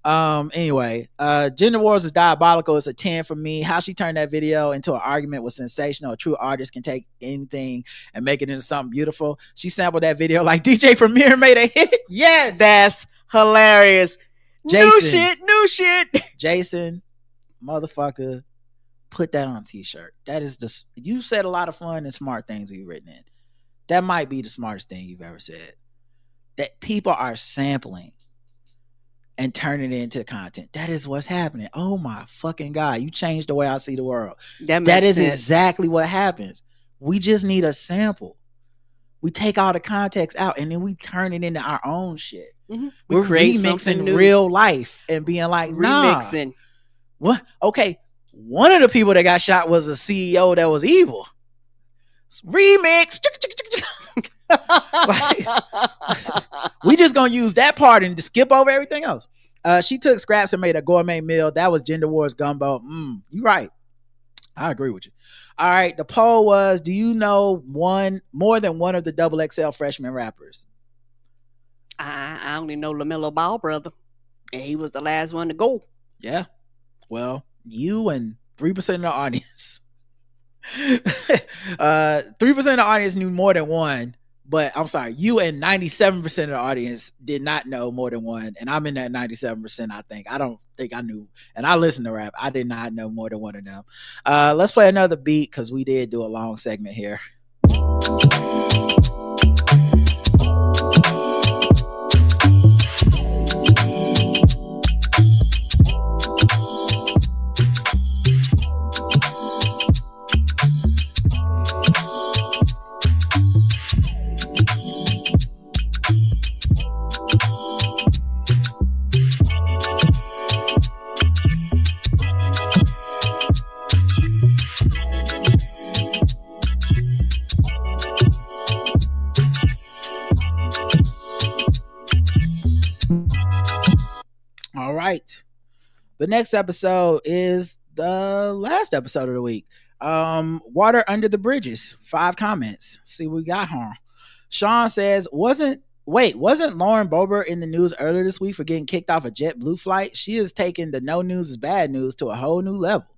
Anyway, Gender Wars is diabolical. It's a 10 for me. How she turned that video into an argument was sensational. A true artist can take anything and make it into something beautiful. She sampled that video like DJ Premier made a hit. Yes, that's hilarious. Jason, new shit. Jason, motherfucker, put that on a t-shirt. That is the, you've said a lot of fun and smart things you've written in. That might be the smartest thing you've ever said. That people are sampling and turning it into content. That is what's happening. Oh my fucking God. You changed the way I see the world. That is sense. Exactly what happens. We just need a sample. We take all the context out and then we turn it into our own shit. Mm-hmm. We're remixing real life and being like, remixing. Nah. What? Okay. One of the people that got shot was a CEO that was evil. Remix. Like, we just gonna use that part and just skip over everything else. She took scraps and made a gourmet meal. That was Gender Wars gumbo. You right. I agree with you. All right. The poll was: do you know more than one of the XXL freshman rappers? I only know LaMelo Ball, brother, and he was the last one to go. Yeah. Well, you and 3% of the audience. 3% of the audience knew more than one. But I'm sorry, you and 97% of the audience did not know more than one. And I'm in that 97%, I think. I don't think I knew. And I listen to rap. I did not know more than one of them. Let's play another beat because we did do a long segment here. All right. The next episode is the last episode of the week. Water under the bridges. 5 comments. See what we got here. Sean says, wasn't Lauren Boebert in the news earlier this week for getting kicked off a JetBlue flight? She has taken the no news is bad news to a whole new level.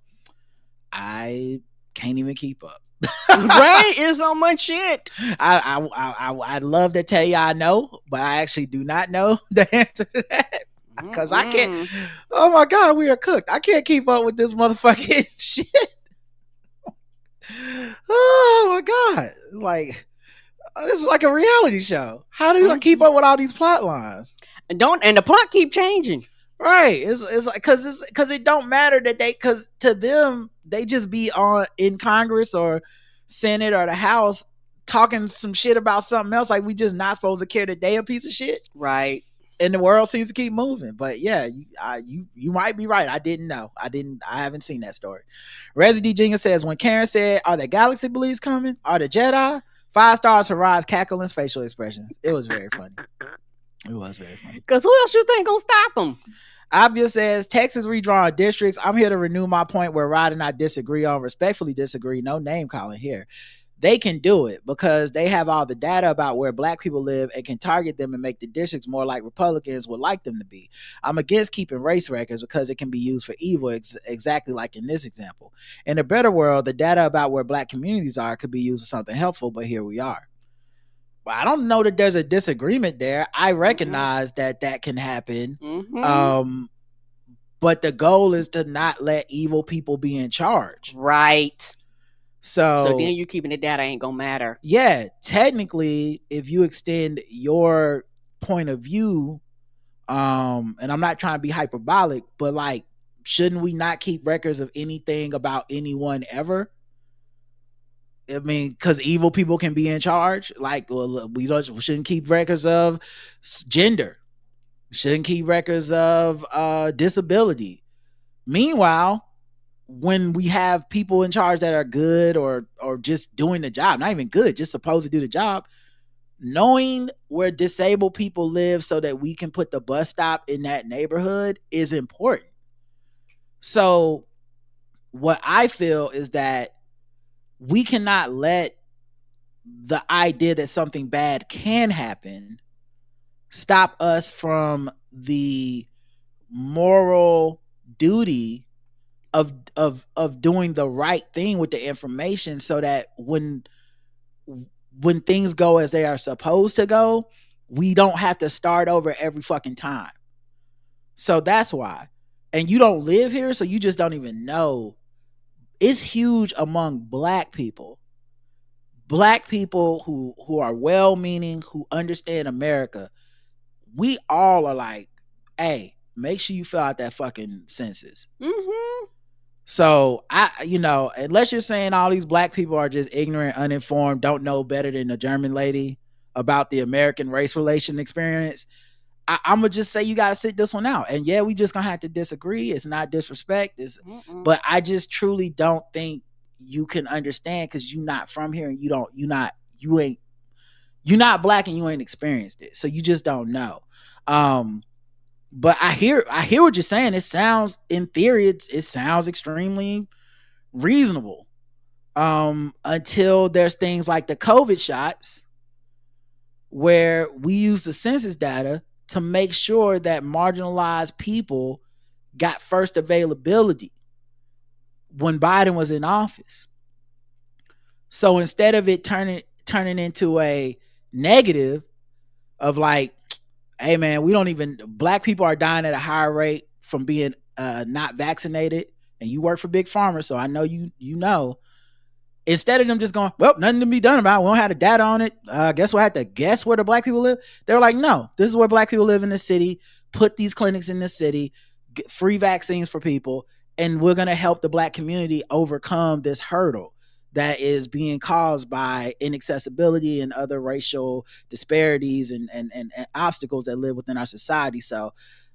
I can't even keep up. Right? It's so much shit. I'd love to tell you I know, but I actually do not know the answer to that. Because I can't. Oh my God, we are cooked. I can't keep up with this motherfucking shit. Oh my God. Like, it's like a reality show. How do you keep up with all these plot lines? And the plot keep changing. Right. It's like because it don't matter that because to them they just be in Congress or Senate or the House talking some shit about something else. Like, we just not supposed to care that they a piece of shit. Right. And the world seems to keep moving. But yeah, you might be right. I didn't know. I haven't seen that story. Reggie D. Jenkins says, when Karen said, are the Galaxy Police coming? Are the Jedi? 5 stars for Rod's cackle and facial expressions. It was very funny. It was very funny. Because who else you think gonna stop them? Obvious says, Texas redrawn districts. I'm here to renew my point where Rod and I disagree on. Respectfully disagree. No name calling here. They can do it because they have all the data about where black people live and can target them and make the districts more like Republicans would like them to be. I'm against keeping race records because it can be used for evil, exactly like in this example. In a better world, the data about where black communities are could be used for something helpful, but here we are. Well, I don't know that there's a disagreement there. I recognize that can happen. But the goal is to not let evil people be in charge. Right. So then you keeping the data ain't gonna matter. Yeah, technically, if you extend your point of view, and I'm not trying to be hyperbolic, but like, shouldn't we not keep records of anything about anyone ever? I mean, because evil people can be in charge. Like, well, we shouldn't keep records of gender. Shouldn't keep records of disability. Meanwhile, when we have people in charge that are good or just doing the job, not even good, just supposed to do the job, knowing where disabled people live so that we can put the bus stop in that neighborhood is important. So what I feel is that we cannot let the idea that something bad can happen stop us from the moral duty of doing the right thing with the information, so that when things go as they are supposed to go, we don't have to start over every fucking time. So that's why. And you don't live here, so you just don't even know. It's huge among black people. Black people who are well-meaning, who understand America. We all are like, hey, make sure you fill out that fucking census. Mm-hmm. So unless you're saying all these black people are just ignorant, uninformed, don't know better than the German lady about the American race relation experience, I'm gonna just say you gotta sit this one out. And yeah, we just gonna have to disagree. It's not disrespect. But I just truly don't think you can understand, because you're not from here, and you're not black, and you ain't experienced it, so you just don't know. But I hear what you're saying. It sounds, in theory, it sounds extremely reasonable. Until there's things like the COVID shots, where we use the census data to make sure that marginalized people got first availability when Biden was in office. So instead of it turning into a negative of like, hey man, black people are dying at a higher rate from being not vaccinated, and you work for Big Pharma, so I know you know. Instead of them just going, well, nothing to be done about it, we don't have the data on it, guess we'll have to guess where the black people live. They're like, no, this is where black people live in the city. Put these clinics in the city, get free vaccines for people, and we're going to help the black community overcome this hurdle that is being caused by inaccessibility and other racial disparities and obstacles that live within our society. So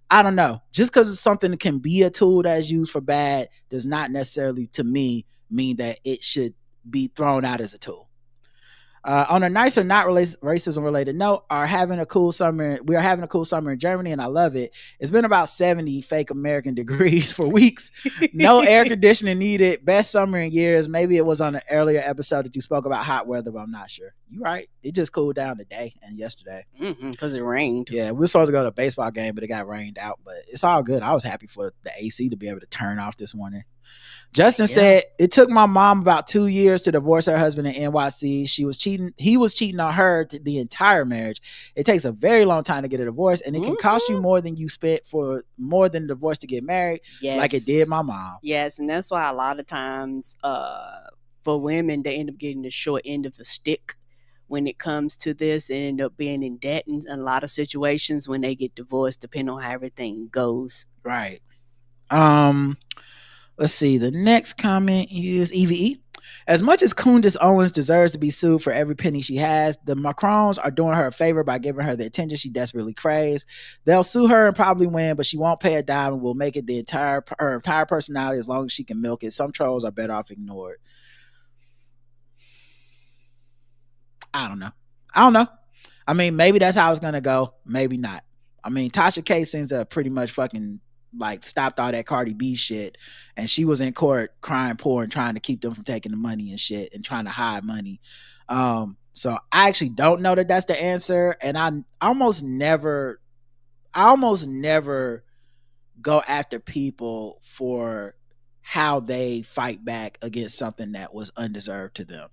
I don't know. Just because it's something that can be a tool that is used for bad does not necessarily, to me, mean that it should be thrown out as a tool. On a nicer, not racism related note, we are having a cool summer in Germany, and I love it. It's been about 70 fake American degrees for weeks. No air conditioning needed. Best summer in years. Maybe it was on an earlier episode that you spoke about hot weather, but I'm not sure. You're right. It just cooled down today and yesterday. Because it rained. Yeah, we were supposed to go to a baseball game, but it got rained out. But it's all good. I was happy for the AC to be able to turn off this morning. Justin said, it took my mom about 2 years to divorce her husband in NYC. He was cheating on her the entire marriage. It takes a very long time to get a divorce, and it can cost you more than you spent for more than divorce to get married, like it did my mom. Yes, and that's why a lot of times for women, they end up getting the short end of the stick when it comes to this, and end up being in debt in a lot of situations when they get divorced, depending on how everything goes. Right. Let's see. The next comment is EVE. As much as Candace Owens deserves to be sued for every penny she has, the Macrons are doing her a favor by giving her the attention she desperately craves. They'll sue her and probably win, but she won't pay a dime and will make it her entire personality as long as she can milk it. Some trolls are better off ignored. I don't know. I mean, maybe that's how it's going to go. Maybe not. I mean, Tasha K seems to have pretty much fucking like stopped all that Cardi B shit, and she was in court crying poor and trying to keep them from taking the money and shit and trying to hide money. So I actually don't know that that's the answer, and I almost never go after people for how they fight back against something that was undeserved to them.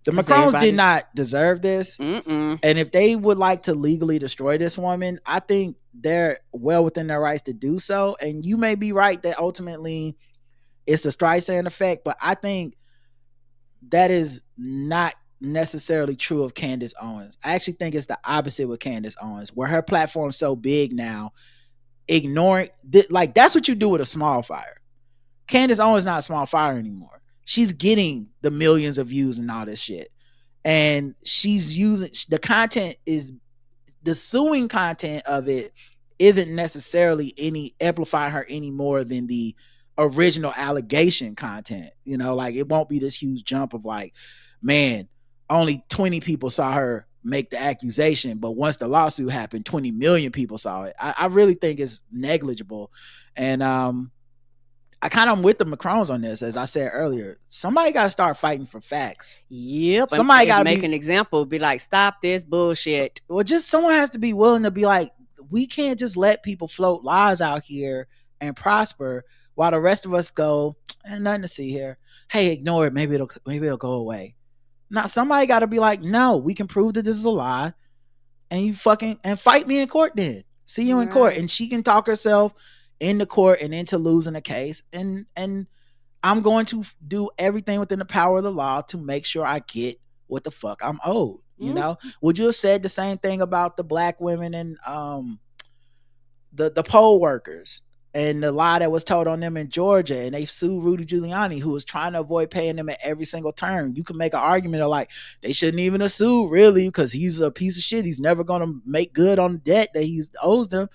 The Macrons did not deserve this. And if they would like to legally destroy this woman, I think they're well within their rights to do so. And you may be right that ultimately it's the Streisand effect, but I think that is not necessarily true of Candace Owens. I actually think it's the opposite with Candace Owens, where her platform's so big now, ignoring, like that's what you do with a small fire. Candace Owens is not a small fire anymore. She's getting the millions of views and all this shit. And she's using the content is the suing content of it isn't necessarily any amplifying her any more than the original allegation content. You know, like it won't be this huge jump of like, man, only 20 people saw her make the accusation, but once the lawsuit happened, 20 million people saw it. I really think it's negligible. And I kind of am with the Macrons on this. As I said earlier, somebody got to start fighting for facts. Yep. Somebody got to make an example, be like, stop this bullshit. Well, just someone has to be willing to be like, we can't just let people float lies out here and prosper while the rest of us go, nothing to see here. Hey, ignore it. Maybe it'll go away. Now somebody got to be like, no, we can prove that this is a lie, and you fucking and fight me in court. Then see you in court, and she can talk herself into court and into losing a case, and I'm going to do everything within the power of the law to make sure I get what the fuck I'm owed. You know, would you have said the same thing about the black women and the poll workers and the lie that was told on them in Georgia, and they sued Rudy Giuliani, who was trying to avoid paying them at every single turn? You can make an argument of like, they shouldn't even have sued, really, because he's a piece of shit. He's never going to make good on the debt that he owes them.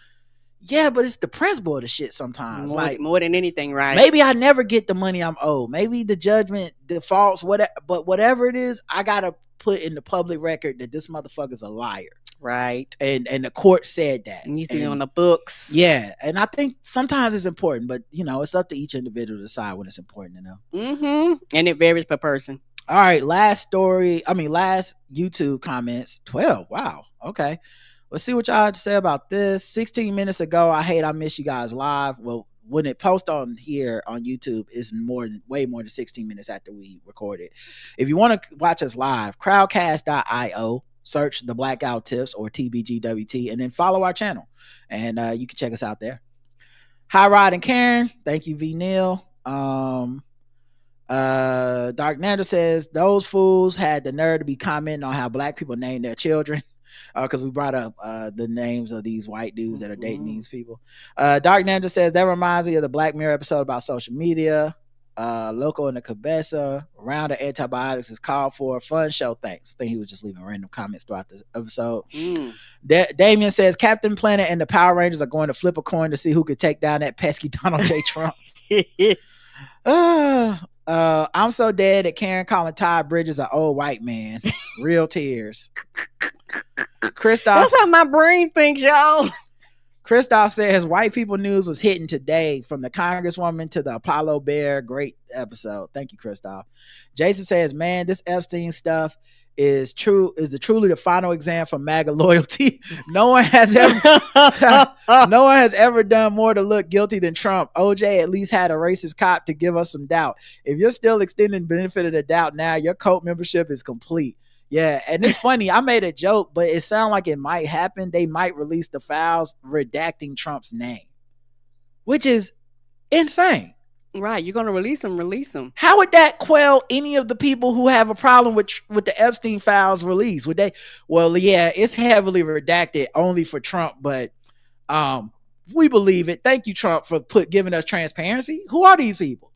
Yeah, but it's the principle of the shit sometimes. More than anything, right? Maybe I never get the money I'm owed. Maybe the judgment defaults, whatever it is, I got to put in the public record that this motherfucker's a liar. Right. And the court said that. And you see it on the books. Yeah. And I think sometimes it's important, but it's up to each individual to decide when it's important to know. Mm-hmm. And it varies per person. All right. Last YouTube comments. 12. Wow. Okay. Let's see what y'all had to say about this. 16 minutes ago, I miss you guys live. Well, when it posts on here on YouTube, it's way more than 16 minutes after we recorded. If you want to watch us live, crowdcast.io, search the Blackout Tips or TBGWT, and then follow our channel. And you can check us out there. Hi, Rod and Karen. Thank you, V. Neil. Dark Nando says, those fools had the nerve to be commenting on how black people name their children. Because we brought up the names of these white dudes that are dating these people. Dark Ninja says, that reminds me of the Black Mirror episode about social media. Loco in the Cabeza, round of antibiotics is called for. Fun show, thanks. I think he was just leaving random comments throughout the episode. Damien says, Captain Planet and the Power Rangers are going to flip a coin to see who could take down that pesky Donald J. Trump. I'm so dead that Karen calling Todd Bridges an old white man. Real tears. Christoph, that's how my brain thinks, y'all. Christoph says white people news was hitting today, from the Congresswoman to the Apollo Bear. Great episode. Thank you, Christoph. Jason says, man, this Epstein stuff is truly the final exam for MAGA loyalty. No one has ever done more to look guilty than Trump. OJ at least had a racist cop to give us some doubt. If you're still extending benefit of the doubt now, your cult membership is complete. Yeah, and it's funny. I made a joke, but it sounds like it might happen. They might release the files redacting Trump's name, which is insane. Right, you're going to release them. How would that quell any of the people who have a problem with the Epstein files release? Would they? Well, yeah, it's heavily redacted only for Trump, but we believe it. Thank you, Trump, for giving us transparency. Who are these people?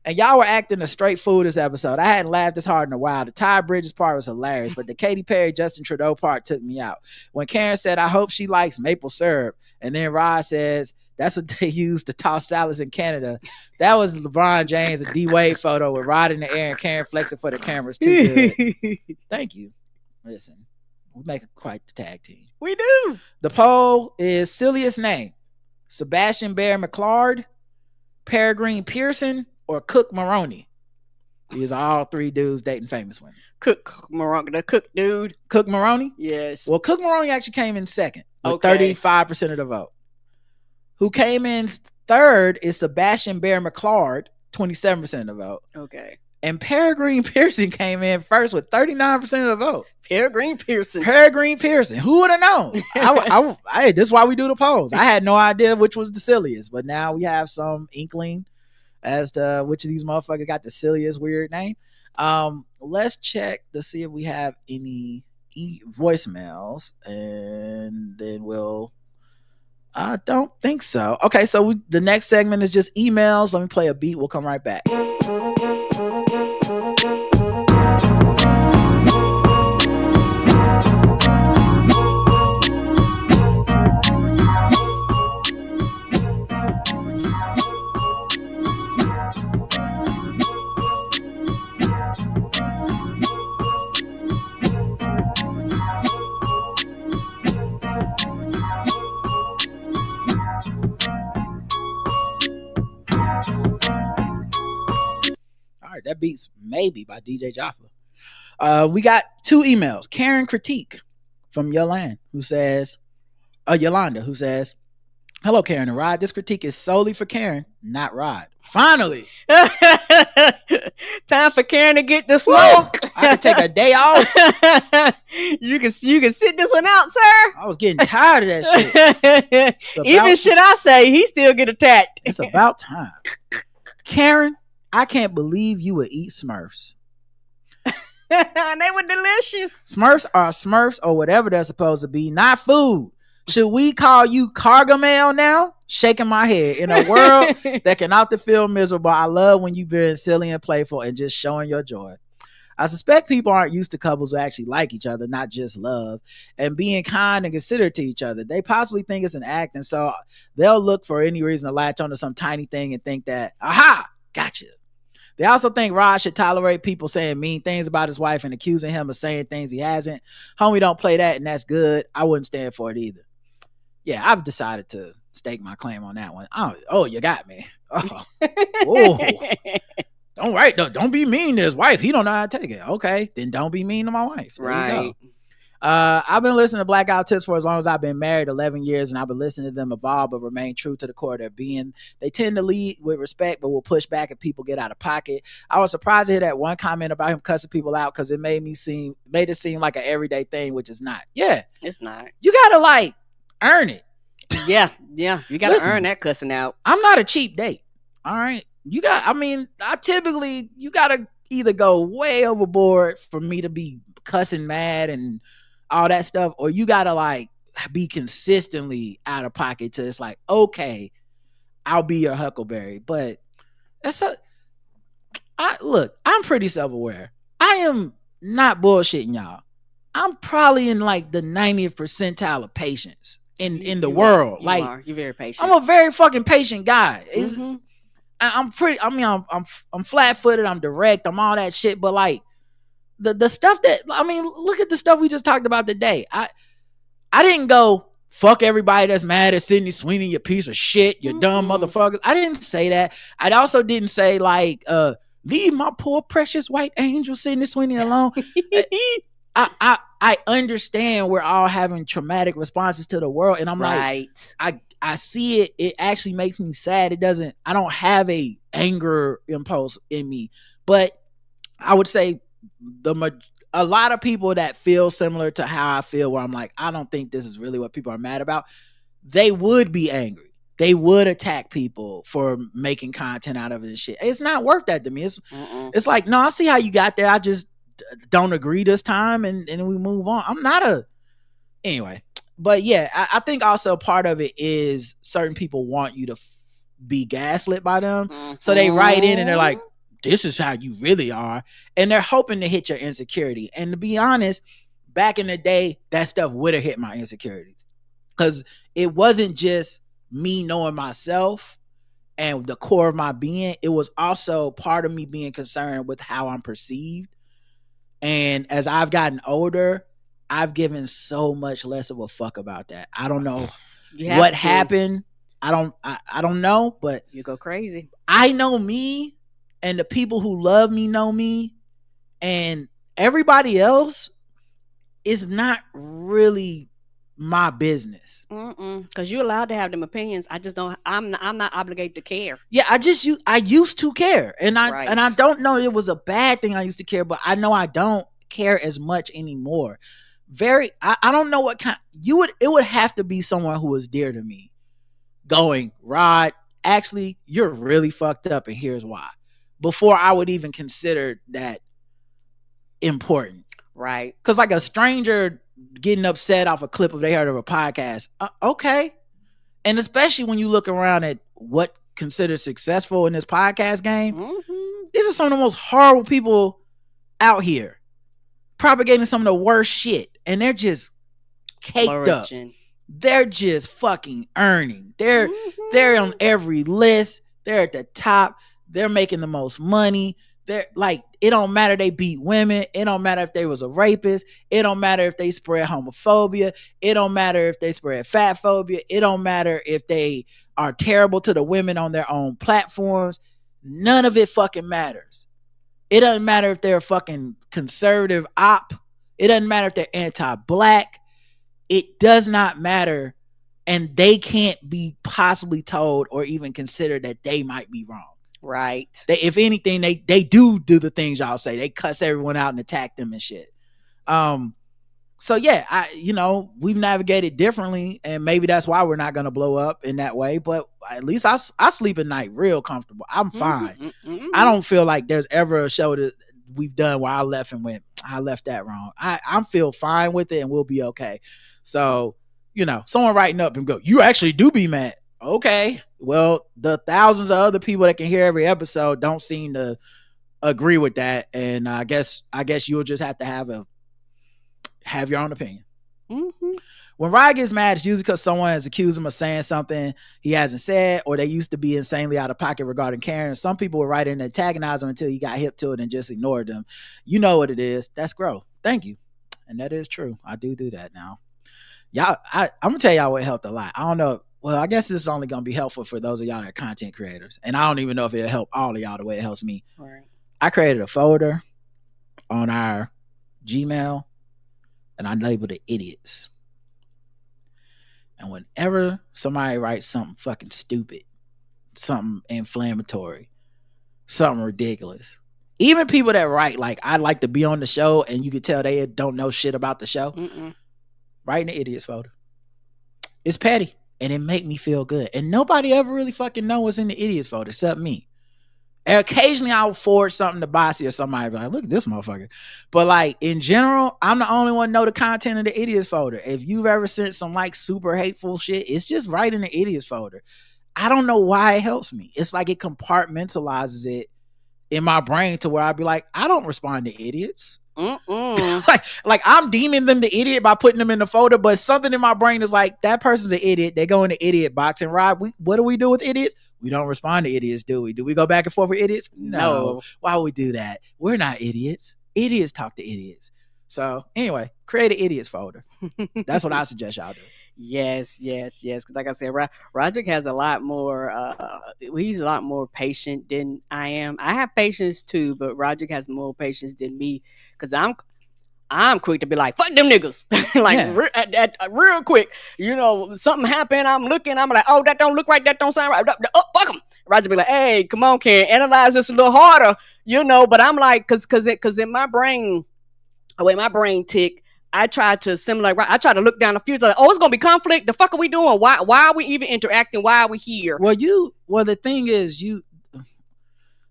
And y'all were acting a straight fool this episode. I hadn't laughed this hard in a while. The Ty Bridges part was hilarious, but the Katy Perry, Justin Trudeau part took me out. When Karen said, I hope she likes maple syrup, and then Rod says, that's what they use to toss salads in Canada. That was LeBron James and D-Wade photo with Rod in the air and Karen flexing for the cameras. Too good. Thank you. Listen, we make quite the tag team. We do. The poll is silliest name: Sebastian Bear McClard, Peregrine Pearson, or Cook Maroney. These are all three dudes dating famous women. Cook Maroney, the Cook dude. Cook Maroney? Yes. Well, Cook Maroney actually came in second with 35% of the vote. Who came in third is Sebastian Bear McClard, 27% of the vote. Okay. And Peregrine Pearson came in first with 39% of the vote. Peregrine Pearson. Who would have known? This is why we do the polls. I had no idea which was the silliest, but now we have some inkling as to which of these motherfuckers got the silliest weird name. Let's check to see if we have any voicemails, and then I don't think so. Okay, so the next segment is just emails. Let me play a beat. We'll come right back. That beats Maybe by DJ Jaffa. We got two emails. Karen Critique from Yolande, who says, Yolanda, who says, hello, Karen and Rod. This critique is solely for Karen, not Rod. Finally. Time for Karen to get the smoke. Woo! I could take a day off. You can sit this one out, sir. I was getting tired of that shit. Even should I say, he still get attacked. It's about time. Karen, I can't believe you would eat Smurfs. They were delicious. Smurfs are Smurfs or whatever they're supposed to be, not food. Should we call you Gargamel now? Shaking my head. In a world that can often feel miserable, I love when you've been silly and playful and just showing your joy. I suspect people aren't used to couples who actually like each other, not just love, and being kind and considerate to each other. They possibly think it's an act, and so they'll look for any reason to latch onto some tiny thing and think that, aha, gotcha. They also think Rod should tolerate people saying mean things about his wife and accusing him of saying things he hasn't. Homie, don't play that, and that's good. I wouldn't stand for it either. Yeah, I've decided to stake my claim on that one. Oh, you got me. Oh. Don't be mean to his wife. He don't know how to take it. Okay, then don't be mean to my wife. There right. I've been listening to Blackout Tips for as long as I've been married, 11 years, and I've been listening to them evolve but remain true to the core of their being. They tend to lead with respect but will push back if people get out of pocket. I was surprised to hear that one comment about him cussing people out because it made it seem like an everyday thing, which is not. Yeah, it's not. You gotta earn it. Yeah, you gotta earn that cussing out. I'm not a cheap date. All right, you gotta either go way overboard for me to be cussing mad and all that stuff, or you gotta be consistently out of pocket till it's like, okay, I'll be your Huckleberry. But I'm pretty self-aware. I am not bullshitting y'all. I'm probably in the 90th percentile of patience in the world. You're very patient. I'm a very fucking patient guy. Mm-hmm. I'm flat-footed, I'm direct, I'm all that shit, but the stuff that, look at the stuff we just talked about today. I didn't go, fuck everybody that's mad at Sydney Sweeney, you piece of shit, you dumb motherfuckers. I didn't say that. I also didn't say leave my poor precious white angel Sydney Sweeney alone. I understand we're all having traumatic responses to the world, and I'm right. I see it. It actually makes me sad. I don't have a anger impulse in me, but I would say a lot of people that feel similar to how I feel, where I'm like, I don't think this is really what people are mad about. They would be angry. They would attack people for making content out of it and shit. It's not worth that to me. It's like, no, I see how you got there. I just don't agree this time, and we move on. I'm not anyway. But yeah, I think also part of it is certain people want you to be gaslit by them. So they write in and they're like, this is how you really are. And they're hoping to hit your insecurity. And to be honest, back in the day, that stuff would have hit my insecurities. Because it wasn't just me knowing myself and the core of my being. It was also part of me being concerned with how I'm perceived. And as I've gotten older, I've given so much less of a fuck about that. I don't know what happened. I don't know, but you go crazy. I know me, and the people who love me know me, and everybody else is not really my business. Because you're allowed to have them opinions. I just don't. I'm not obligated to care. Yeah, I used to care, and I don't know it was a bad thing. I used to care, but I know I don't care as much anymore. I don't know what kind. It would have to be someone who was dear to me, going, Rod, actually, you're really fucked up, and here's why. Before I would even consider that important, right? Because a stranger getting upset off a clip of they heard of a podcast, okay. And especially when you look around at what considered successful in this podcast game, these are some of the most horrible people out here propagating some of the worst shit, and they're just caked up. They're just fucking earning. They're on every list. They're at the top. They're making the most money. They're it don't matter they beat women. It don't matter if they was a rapist. It don't matter if they spread homophobia. It don't matter if they spread fat phobia. It don't matter if they are terrible to the women on their own platforms. None of it fucking matters. It doesn't matter if they're a fucking conservative op. It doesn't matter if they're anti-black. It does not matter and they can't be possibly told or even considered that they might be wrong. Right. If anything, they do the things y'all say. They cuss everyone out and attack them and shit. So yeah, we've navigated differently, and maybe that's why we're not gonna blow up in that way. But at least I sleep at night real comfortable. I'm fine. I don't feel like there's ever a show that we've done where I left and went, I left that wrong. I feel fine with it, and we'll be okay. So someone writing up and go, you actually do be mad. Okay, well, the thousands of other people that can hear every episode don't seem to agree with that, and I guess you'll just have to have your own opinion. When Rod gets mad, it's usually because someone has accused him of saying something he hasn't said, or they used to be insanely out of pocket regarding Karen. Some people would write in and antagonize him until he got hip to it and just ignored them. You know what it is. That's growth. Thank you. And that is true. I do that now. Y'all, I'm gonna tell y'all what helped a lot. I don't know. Well, I guess this is only gonna be helpful for those of y'all that are content creators, and I don't even know if it'll help all of y'all the way it helps me. Right. I created a folder on our Gmail, and I labeled it idiots. And whenever somebody writes something fucking stupid, something inflammatory, something ridiculous, even people that write like I'd like to be on the show, and you could tell they don't know shit about the show, write in the idiots folder. It's petty, and it make me feel good. And nobody ever really fucking know what's in the idiots folder except me. And occasionally I'll forward something to Bossy or somebody, be like, look at this motherfucker. But like in general, I'm the only one know the content of the idiots folder. If you've ever sent some like super hateful shit, it's just right in the idiots folder. I don't know why it helps me. It's like it compartmentalizes it in my brain to where I'd be like, I don't respond to idiots. like I'm deeming them the idiot by putting them in the folder, but something in my brain is like, that person's an idiot. They go in the idiot box. And Rob, what do we do with idiots? We don't respond to idiots, do we? Do we go back and forth with idiots? No. Why would we do that? We're not idiots. Idiots talk to idiots. So anyway, create an idiots folder. That's what I suggest y'all do. Yes. Because like I said, Roderick has a lot more. He's a lot more patient than I am. I have patience too, but Roderick has more patience than me because I'm quick to be like, fuck them niggas. Real quick. Something happened. I'm looking. I'm like, oh, that don't look right. That don't sound right. Oh, fuck them. Roger be like, hey, come on, Karen, analyze this a little harder. But I'm like, cause in my brain, the way my brain tick, I try to assimilate. I try to look down the future. Like, oh, it's gonna be conflict. The fuck are we doing? Why are we even interacting? Why are we here? Well, the thing is,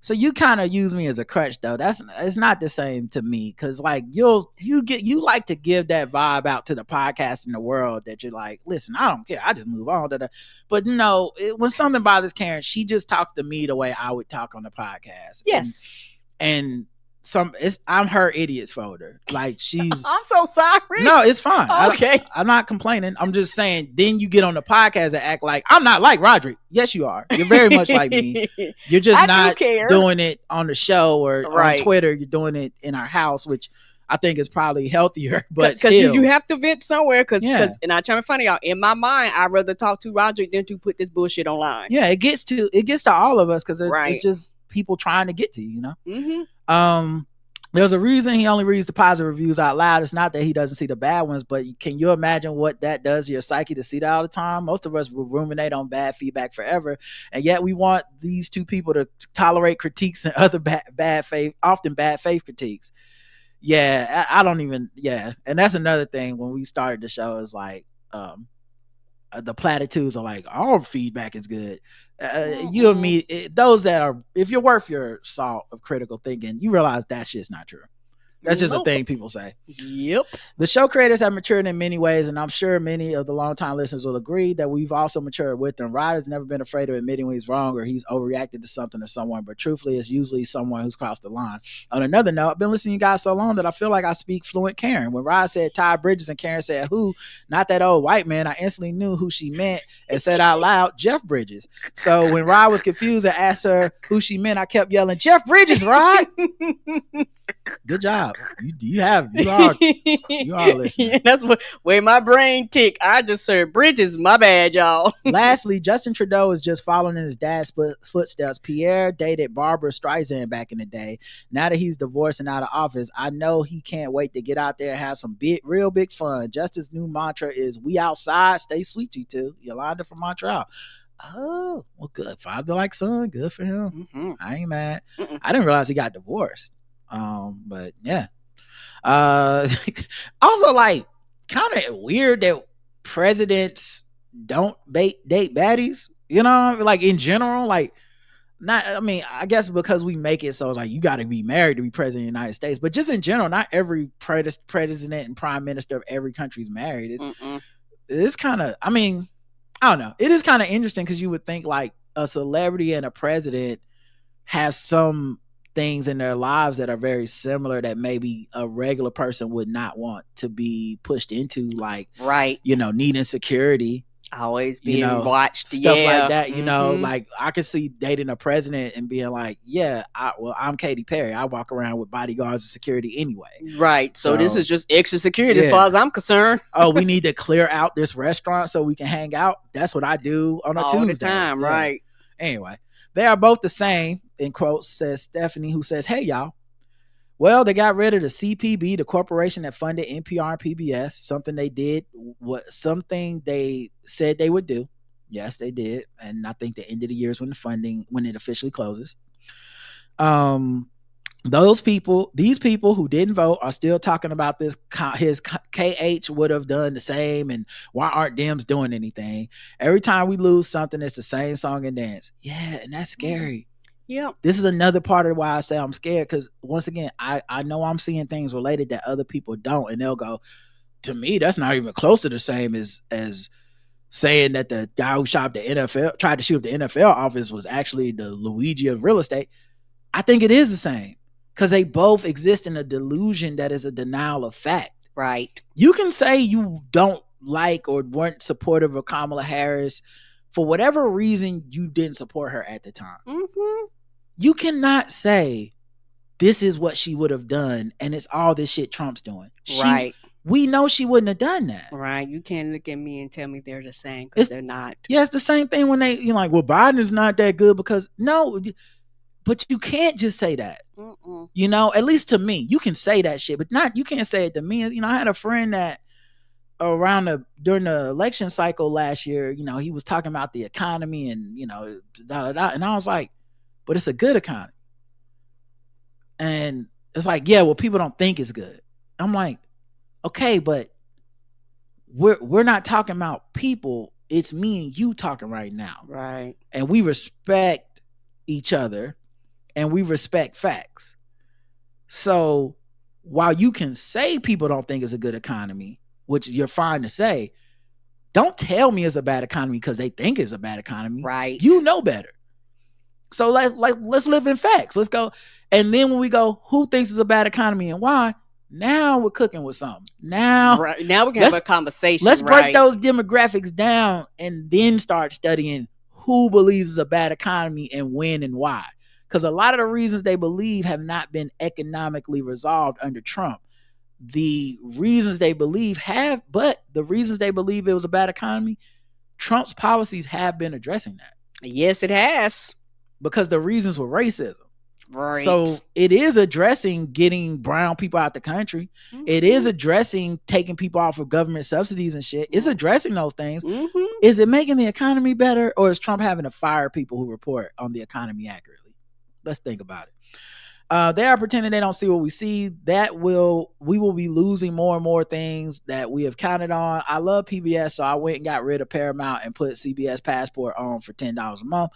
so you kind of use me as a crutch though. It's not the same to me because like you like to give that vibe out to the podcast in the world that you're like, listen, I don't care. I just move on. But no, when something bothers Karen, she just talks to me the way I would talk on the podcast. Yes, and I'm her idiots folder. Like she's. I'm so sorry. No, it's fine. Okay, I'm not complaining. I'm just saying. Then you get on the podcast and act like I'm not like Roderick. Yes, you are. You're very much like me. You're just not doing it on the show or on Twitter. You're doing it in our house, which I think is probably healthier. But because you have to vent somewhere. Because and I'm trying to find y'all. In my mind, I'd rather talk to Roderick than to put this bullshit online. Yeah, it gets to all of us because it's just people trying to get to you. There's a reason he only reads the positive reviews out loud. It's not that he doesn't see the bad ones, but can you imagine what that does to your psyche to see that all the time? Most of us will ruminate on bad feedback forever, and yet we want these two people to tolerate critiques and other bad faith, often bad faith critiques. Yeah, I don't even. Yeah, and that's another thing. When we started the show, is like the platitudes are like all feedback is good. You and me, those that are, if you're worth your salt of critical thinking, you realize that shit's not true. That's just a thing people say. Yep. The show creators have matured in many ways, and I'm sure many of the longtime listeners will agree that we've also matured with them. Ryder's never been afraid of admitting when he's wrong or he's overreacted to something or someone, but truthfully, it's usually someone who's crossed the line. On another note, I've been listening to you guys so long that I feel like I speak fluent Karen. When Ryder said Ty Bridges and Karen said who, not that old white man, I instantly knew who she meant and said out loud, Jeff Bridges. So when Ryder was confused and asked her who she meant, I kept yelling, Jeff Bridges, Rod. Good job. You are listening. Yeah, that's what where my brain tick. I just served bridges. My bad, y'all. Lastly, Justin Trudeau is just following in his dad's footsteps. Pierre dated Barbara Streisand back in the day. Now that he's divorced and out of office, I know he can't wait to get out there and have some real big fun. Justin's new mantra is "We outside, stay sweet, you two." Yolanda from Montreal. Oh, well, good. Father like son, good for him. Mm-hmm. I ain't mad. Mm-mm. I didn't realize he got divorced. But yeah. Also, like, kind of weird that presidents don't date baddies. You know, like in general, like not. I mean, I guess because we make it so like you got to be married to be president of the United States, but just in general, not every president and prime minister of every country is married. It's kind of. I mean. I don't know. It is kind of interesting because you would think like a celebrity and a president have some things in their lives that are very similar that maybe a regular person would not want to be pushed into, like, right, you know, needing security. Always being watched, stuff like that. You know, like I could see dating a president and being like, yeah, I'm Katy Perry. I walk around with bodyguards and security anyway. Right. So this is just extra security as far as I'm concerned. Oh, we need to clear out this restaurant so we can hang out. That's what I do on a Tuesday. All the time, right? Anyway, they are both the same, in quotes, says Stephanie, who says, hey, y'all. Well, they got rid of the CPB, the corporation that funded NPR and PBS, something they said they would do. Yes, they did. And I think the end of the year is when it officially closes. These people who didn't vote are still talking about this. His KH would have done the same. And why aren't Dems doing anything? Every time we lose something, it's the same song and dance. Yeah. And that's scary. Yeah. This is another part of why I say I'm scared, because once again, I know I'm seeing things related that other people don't, and they'll go, to me, that's not even close to the same as saying that the guy who tried to shoot up the NFL office was actually the Luigi of real estate. I think it is the same, because they both exist in a delusion that is a denial of fact. Right. You can say you don't like or weren't supportive of Kamala Harris for whatever reason. You didn't support her at the time. Mm-hmm. You cannot say this is what she would have done and it's all this shit Trump's doing. Right. We know she wouldn't have done that. Right. You can't look at me and tell me they're the same, because they're not. Yeah, it's the same thing when like, well, Biden is not that good because no, but you can't just say that. Mm-mm. You know, at least to me, you can say that shit, but you can't say it to me. You know, I had a friend that during the election cycle last year, you know, he was talking about the economy and, you know, and I was like, but it's a good economy. And it's like, yeah, well, people don't think it's good. I'm like, okay, but we're not talking about people. It's me and you talking right now. Right. And we respect each other and we respect facts. So while you can say people don't think it's a good economy, which you're fine to say, don't tell me it's a bad economy because they think it's a bad economy. Right. You know better. So let's live in facts. Let's go. And then when we go, who thinks it's a bad economy and why? Now we're cooking with something. Now we can have a conversation. Let's break those demographics down and then start studying who believes it's a bad economy and when and why. Because a lot of the reasons they believe have not been economically resolved under Trump. The reasons they believe but the reasons they believe it was a bad economy, Trump's policies have been addressing that. Yes, it has. Because the reasons were racism. Right. So it is addressing getting brown people out the country. Mm-hmm. It is addressing taking people off of government subsidies and shit. It's addressing those things. Mm-hmm. Is it making the economy better, or is Trump having to fire people who report on the economy accurately? Let's think about it. They are pretending they don't see what we see. We will be losing more and more things that we have counted on. I love PBS, so I went and got rid of Paramount and put CBS Passport on for $10 a month.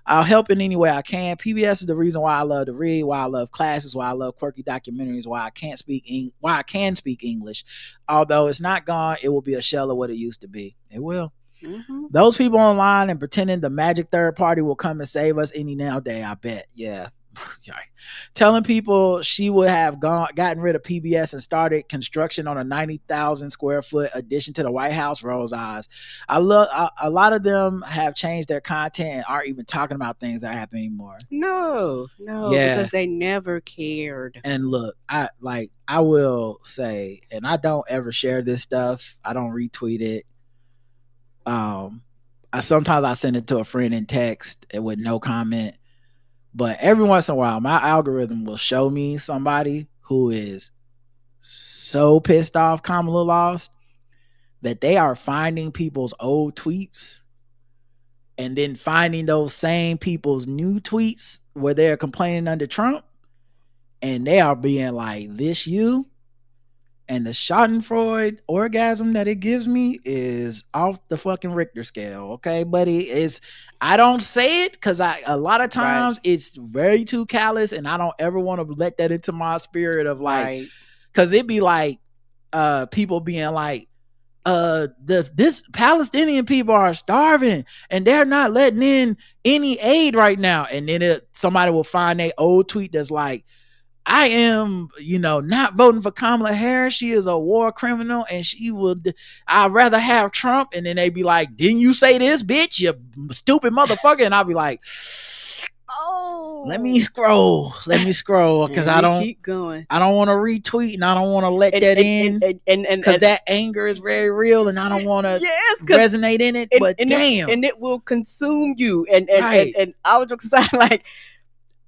I'll help in any way I can. PBS is the reason why I love to read, why I love classes, why I love quirky documentaries, why I can speak English. Although it's not gone, it will be a shell of what it used to be. It will. Mm-hmm. Those people online and pretending the magic third party will come and save us any now day, I bet. Yeah. telling people she would have gotten rid of PBS and started construction on a 90,000 square foot addition to the White House rolls eyes. A lot of them have changed their content and aren't even talking about things that happen anymore. No, because they never cared. And look, I will say, and I don't ever share this stuff. I don't retweet it. Sometimes I send it to a friend in text with no comment. But every once in a while, my algorithm will show me somebody who is so pissed off Kamala lost that they are finding people's old tweets and then finding those same people's new tweets where they're complaining under Trump, and they are being like, this you? And the Schadenfreude orgasm that it gives me is off the fucking Richter scale, okay, buddy? I don't say it because a lot of times it's very too callous, and I don't ever want to let that into my spirit of like, because it'd be like people being like, this Palestinian people are starving and they're not letting in any aid right now, and then somebody will find a old tweet that's like, I am, not voting for Kamala Harris. She is a war criminal, and I'd rather have Trump. And then they be like, didn't you say this, bitch, you stupid motherfucker? And I'll be like, oh, let me scroll because I don't keep going. I don't want to retweet, and I don't want to let that in because that anger is very real, and I don't want to resonate in it. But damn, it will consume you. And I was just saying, like,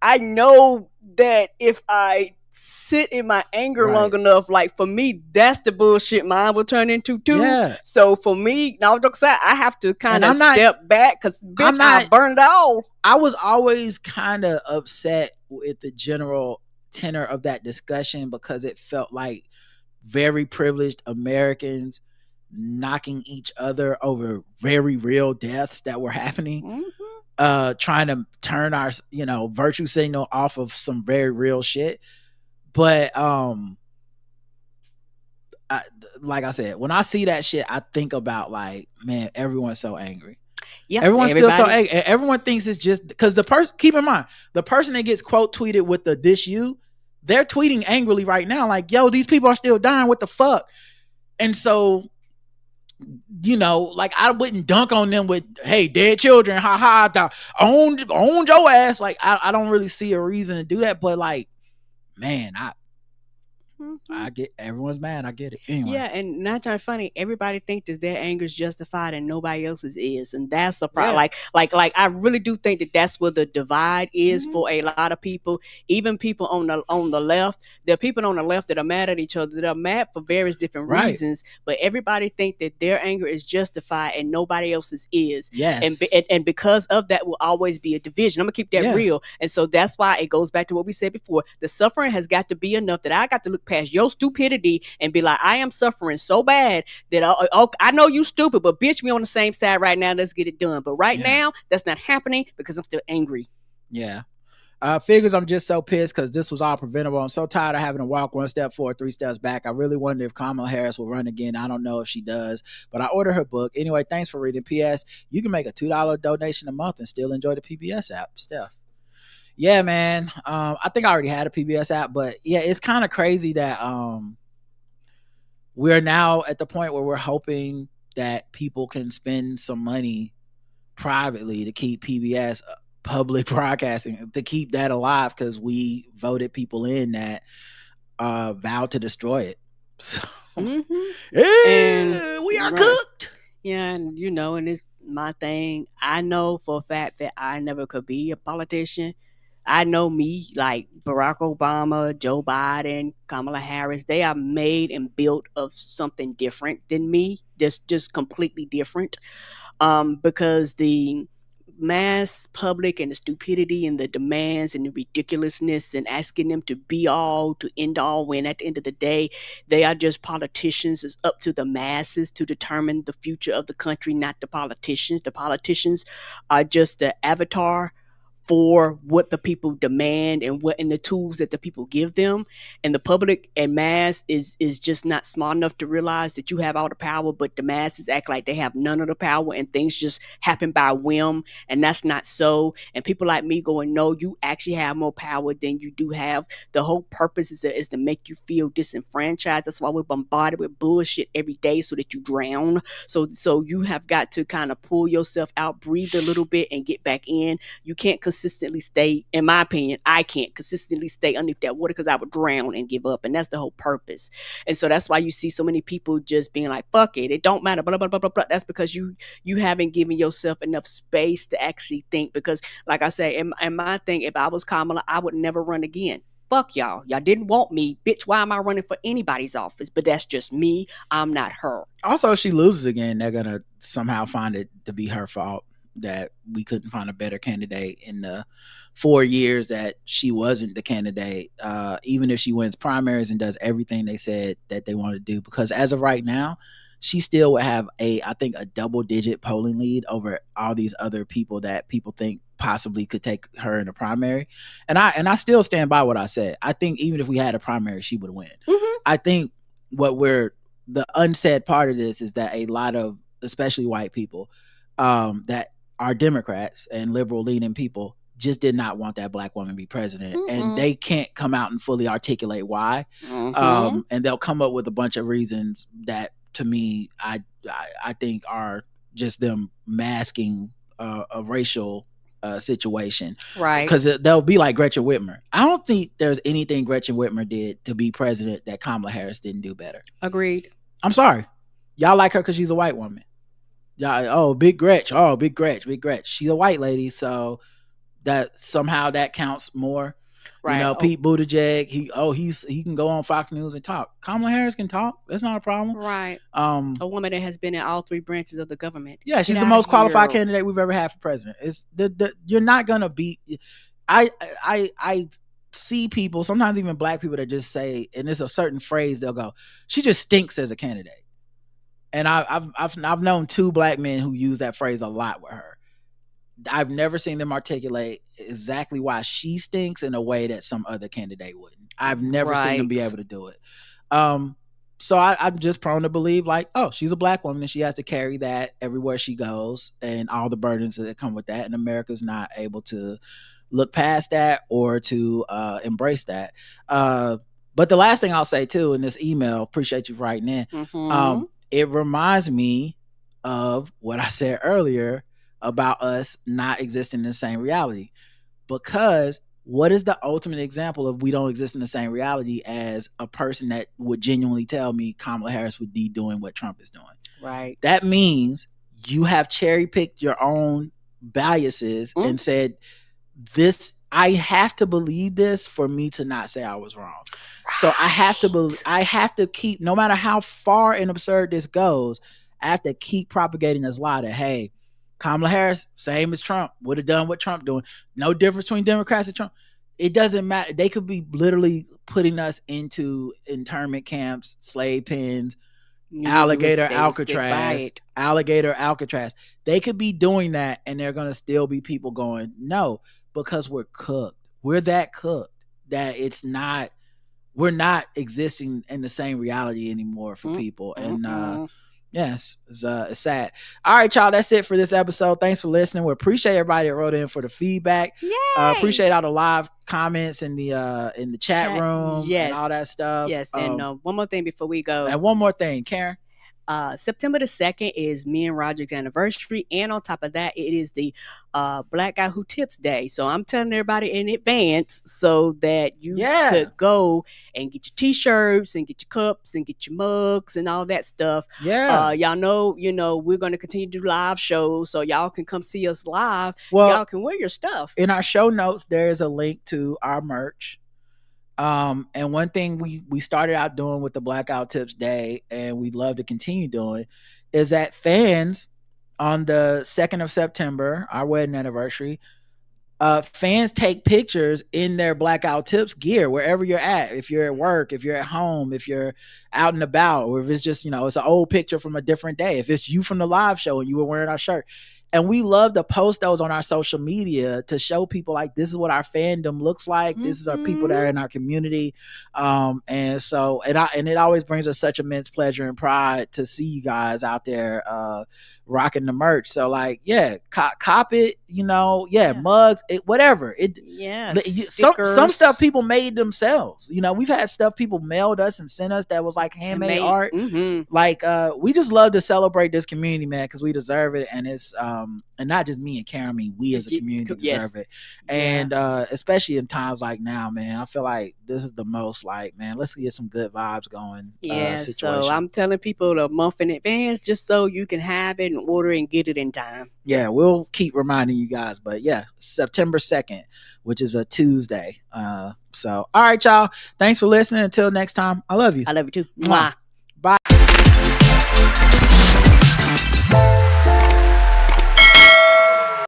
I know that if I sit in my anger long enough, like, for me, that's the bullshit mine will turn into too. Yeah. So for me, now I have to kind of step back because I burned it all. I was always kind of upset with the general tenor of that discussion because it felt like very privileged Americans knocking each other over very real deaths that were happening. Mm-hmm. Trying to turn our, virtue signal off of some very real shit. But like I said, when I see that shit, I think about like, man, everyone's so angry. Yeah, everyone's still so angry. Everyone thinks it's just because the person. Keep in mind, the person that gets quote tweeted with the "this you," they're tweeting angrily right now, like, "Yo, these people are still dying. What the fuck?" And so, like, I wouldn't dunk on them with, "Hey, dead children, owned your ass." Like, I don't really see a reason to do that. But like, man, I get everyone's mad. I get it. Anyway. Yeah, and not trying funny. Everybody thinks that their anger is justified and nobody else's is, and that's the problem. Yeah. Like, I really do think that that's where the divide is for a lot of people. Even people on the left. There are people on the left that are mad at each other. That are mad for various different reasons. But everybody think that their anger is justified and nobody else's is. Yes. And because of that will always be a division. I'm gonna keep that real. And so that's why it goes back to what we said before. The suffering has got to be enough that I got to look past your stupidity and be like, I am suffering so bad that I know you stupid, but bitch, we on the same side right now. Let's get it done. But right now, that's not happening because I'm still angry. Yeah. Figures, I'm just so pissed because this was all preventable. I'm so tired of having to walk 1 step forward, 3 steps back. I really wonder if Kamala Harris will run again. I don't know if she does, but I ordered her book. Anyway, thanks for reading. P.S. You can make a $2 donation a month and still enjoy the PBS app. Steph. Yeah, man. I think I already had a PBS app, but yeah, it's kind of crazy that we're now at the point where we're hoping that people can spend some money privately to keep PBS public broadcasting, to keep that alive, because we voted people in that vowed to destroy it. So and we are cooked. Yeah, and and it's my thing. I know for a fact that I never could be a politician. I know me, like Barack Obama, Joe Biden, Kamala Harris, they are made and built of something different than me, just completely different, because the mass public and the stupidity and the demands and the ridiculousness and asking them to be all, to end all, when at the end of the day, they are just politicians. It's up to the masses to determine the future of the country, not the politicians. The politicians are just the avatar for what the people demand and the tools that the people give them, and the public and mass is just not smart enough to realize that you have all the power, but the masses act like they have none of the power and things just happen by whim, and that's not so. And people like me going, no, you actually have more power than you do have. The whole purpose is to make you feel disenfranchised. That's why we're bombarded with bullshit every day so that you drown. So you have got to kind of pull yourself out, breathe a little bit, and get back in. You can't consistently stay, in my opinion, I can't consistently stay underneath that water because I would drown and give up. And that's the whole purpose. And so that's why you see so many people just being like, fuck it, it don't matter, blah, blah, blah, blah, blah. That's because you haven't given yourself enough space to actually think. Because like I say, in my thing, if I was Kamala, I would never run again. Fuck y'all. Y'all didn't want me. Bitch, why am I running for anybody's office? But that's just me. I'm not her. Also, if she loses again, they're going to somehow find it to be her fault that we couldn't find a better candidate in the 4 years that she wasn't the candidate, even if she wins primaries and does everything they said that they want to do. Because as of right now, she still would have I think a double-digit polling lead over all these other people that people think possibly could take her in a primary. And I still stand by what I said. I think even if we had a primary, she would win. Mm-hmm. I think the unsaid part of this is that a lot of, especially white people, that are Democrats and liberal leaning people just did not want that black woman to be president. Mm-hmm. And they can't come out and fully articulate why. Mm-hmm. And they'll come up with a bunch of reasons that, to me, I think are just them masking a racial situation. Right. Because they'll be like Gretchen Whitmer. I don't think there's anything Gretchen Whitmer did to be president that Kamala Harris didn't do better. Agreed. I'm sorry. Y'all like her because she's a white woman. Y'all, big Gretch. Oh, big Gretch. She's a white lady, so that somehow that counts more. Right. You know, Pete Buttigieg, he can go on Fox News and talk. Kamala Harris can talk. That's not a problem. Right. A woman that has been in all three branches of the government. Yeah, she's the most qualified candidate we've ever had for president. It's you're not gonna beat. I see people, sometimes even black people, that just say, and it's a certain phrase they'll go, she just stinks as a candidate. And I've known 2 black men who use that phrase a lot with her. I've never seen them articulate exactly why she stinks in a way that some other candidate wouldn't. I've never seen them be able to do it. So I'm just prone to believe like, oh, she's a black woman and she has to carry that everywhere she goes and all the burdens that come with that. And America's not able to look past that or to embrace that. But the last thing I'll say too in this email, appreciate you for writing in. Mm-hmm. It reminds me of what I said earlier about us not existing in the same reality. Because what is the ultimate example of we don't exist in the same reality as a person that would genuinely tell me Kamala Harris would be doing what Trump is doing? Right. That means you have cherry picked your own biases and said, I have to believe this for me to not say I was wrong. Right. So I have to keep, no matter how far and absurd this goes, I have to keep propagating this lie that, hey, Kamala Harris, same as Trump, would have done what Trump doing. No difference between Democrats and Trump. It doesn't matter. They could be literally putting us into internment camps, slave pens, alligator Alcatraz. They could be doing that and they're going to still be people going, no, because we're cooked. We're that cooked that we're not existing in the same reality anymore for people. And, yes, it's sad. All right, y'all, that's it for this episode. Thanks for listening. We appreciate everybody that wrote in for the feedback. Appreciate all the live comments in the chat room and all that stuff. Yes, and one more thing before we go. And one more thing, Karen. September the 2nd is me and Roger's anniversary, and on top of that, it is the Black Guy Who Tips Day. So I'm telling everybody in advance so that you could go and get your t-shirts and get your cups and get your mugs and all that stuff. Y'all know, we're going to continue to do live shows, so y'all can come see us live. Well, y'all can wear your stuff. In our show notes, there is a link to our merch. And one thing we started out doing with the Blackout Tips Day, and we'd love to continue doing, is that fans on the 2nd of September, our wedding anniversary, fans take pictures in their Blackout Tips gear wherever you're at. If you're at work, if you're at home, if you're out and about, or if it's just, it's an old picture from a different day. If it's you from the live show and you were wearing our shirt, And we love to post those on our social media to show people like this is what our fandom looks like. This is our people that are in our community. And it always brings us such immense pleasure and pride to see you guys out there rocking the merch. So like, yeah, cop it, mugs, whatever. Some stuff people made themselves. We've had stuff people mailed us and sent us that was like handmade art. Like we just love to celebrate this community, man, because we deserve it. And it's and not just me and Karen, I mean we as a community deserve it. And especially in times like now, man, I feel like this is the most like, man, let's get some good vibes going. So I'm telling people a month in advance just so you can have it and order and get it in time. Yeah, we'll keep reminding you guys, but yeah, September 2nd, which is a Tuesday. So all right, y'all, thanks for listening. Until next time, I love you. I love you too. Mwah. Bye.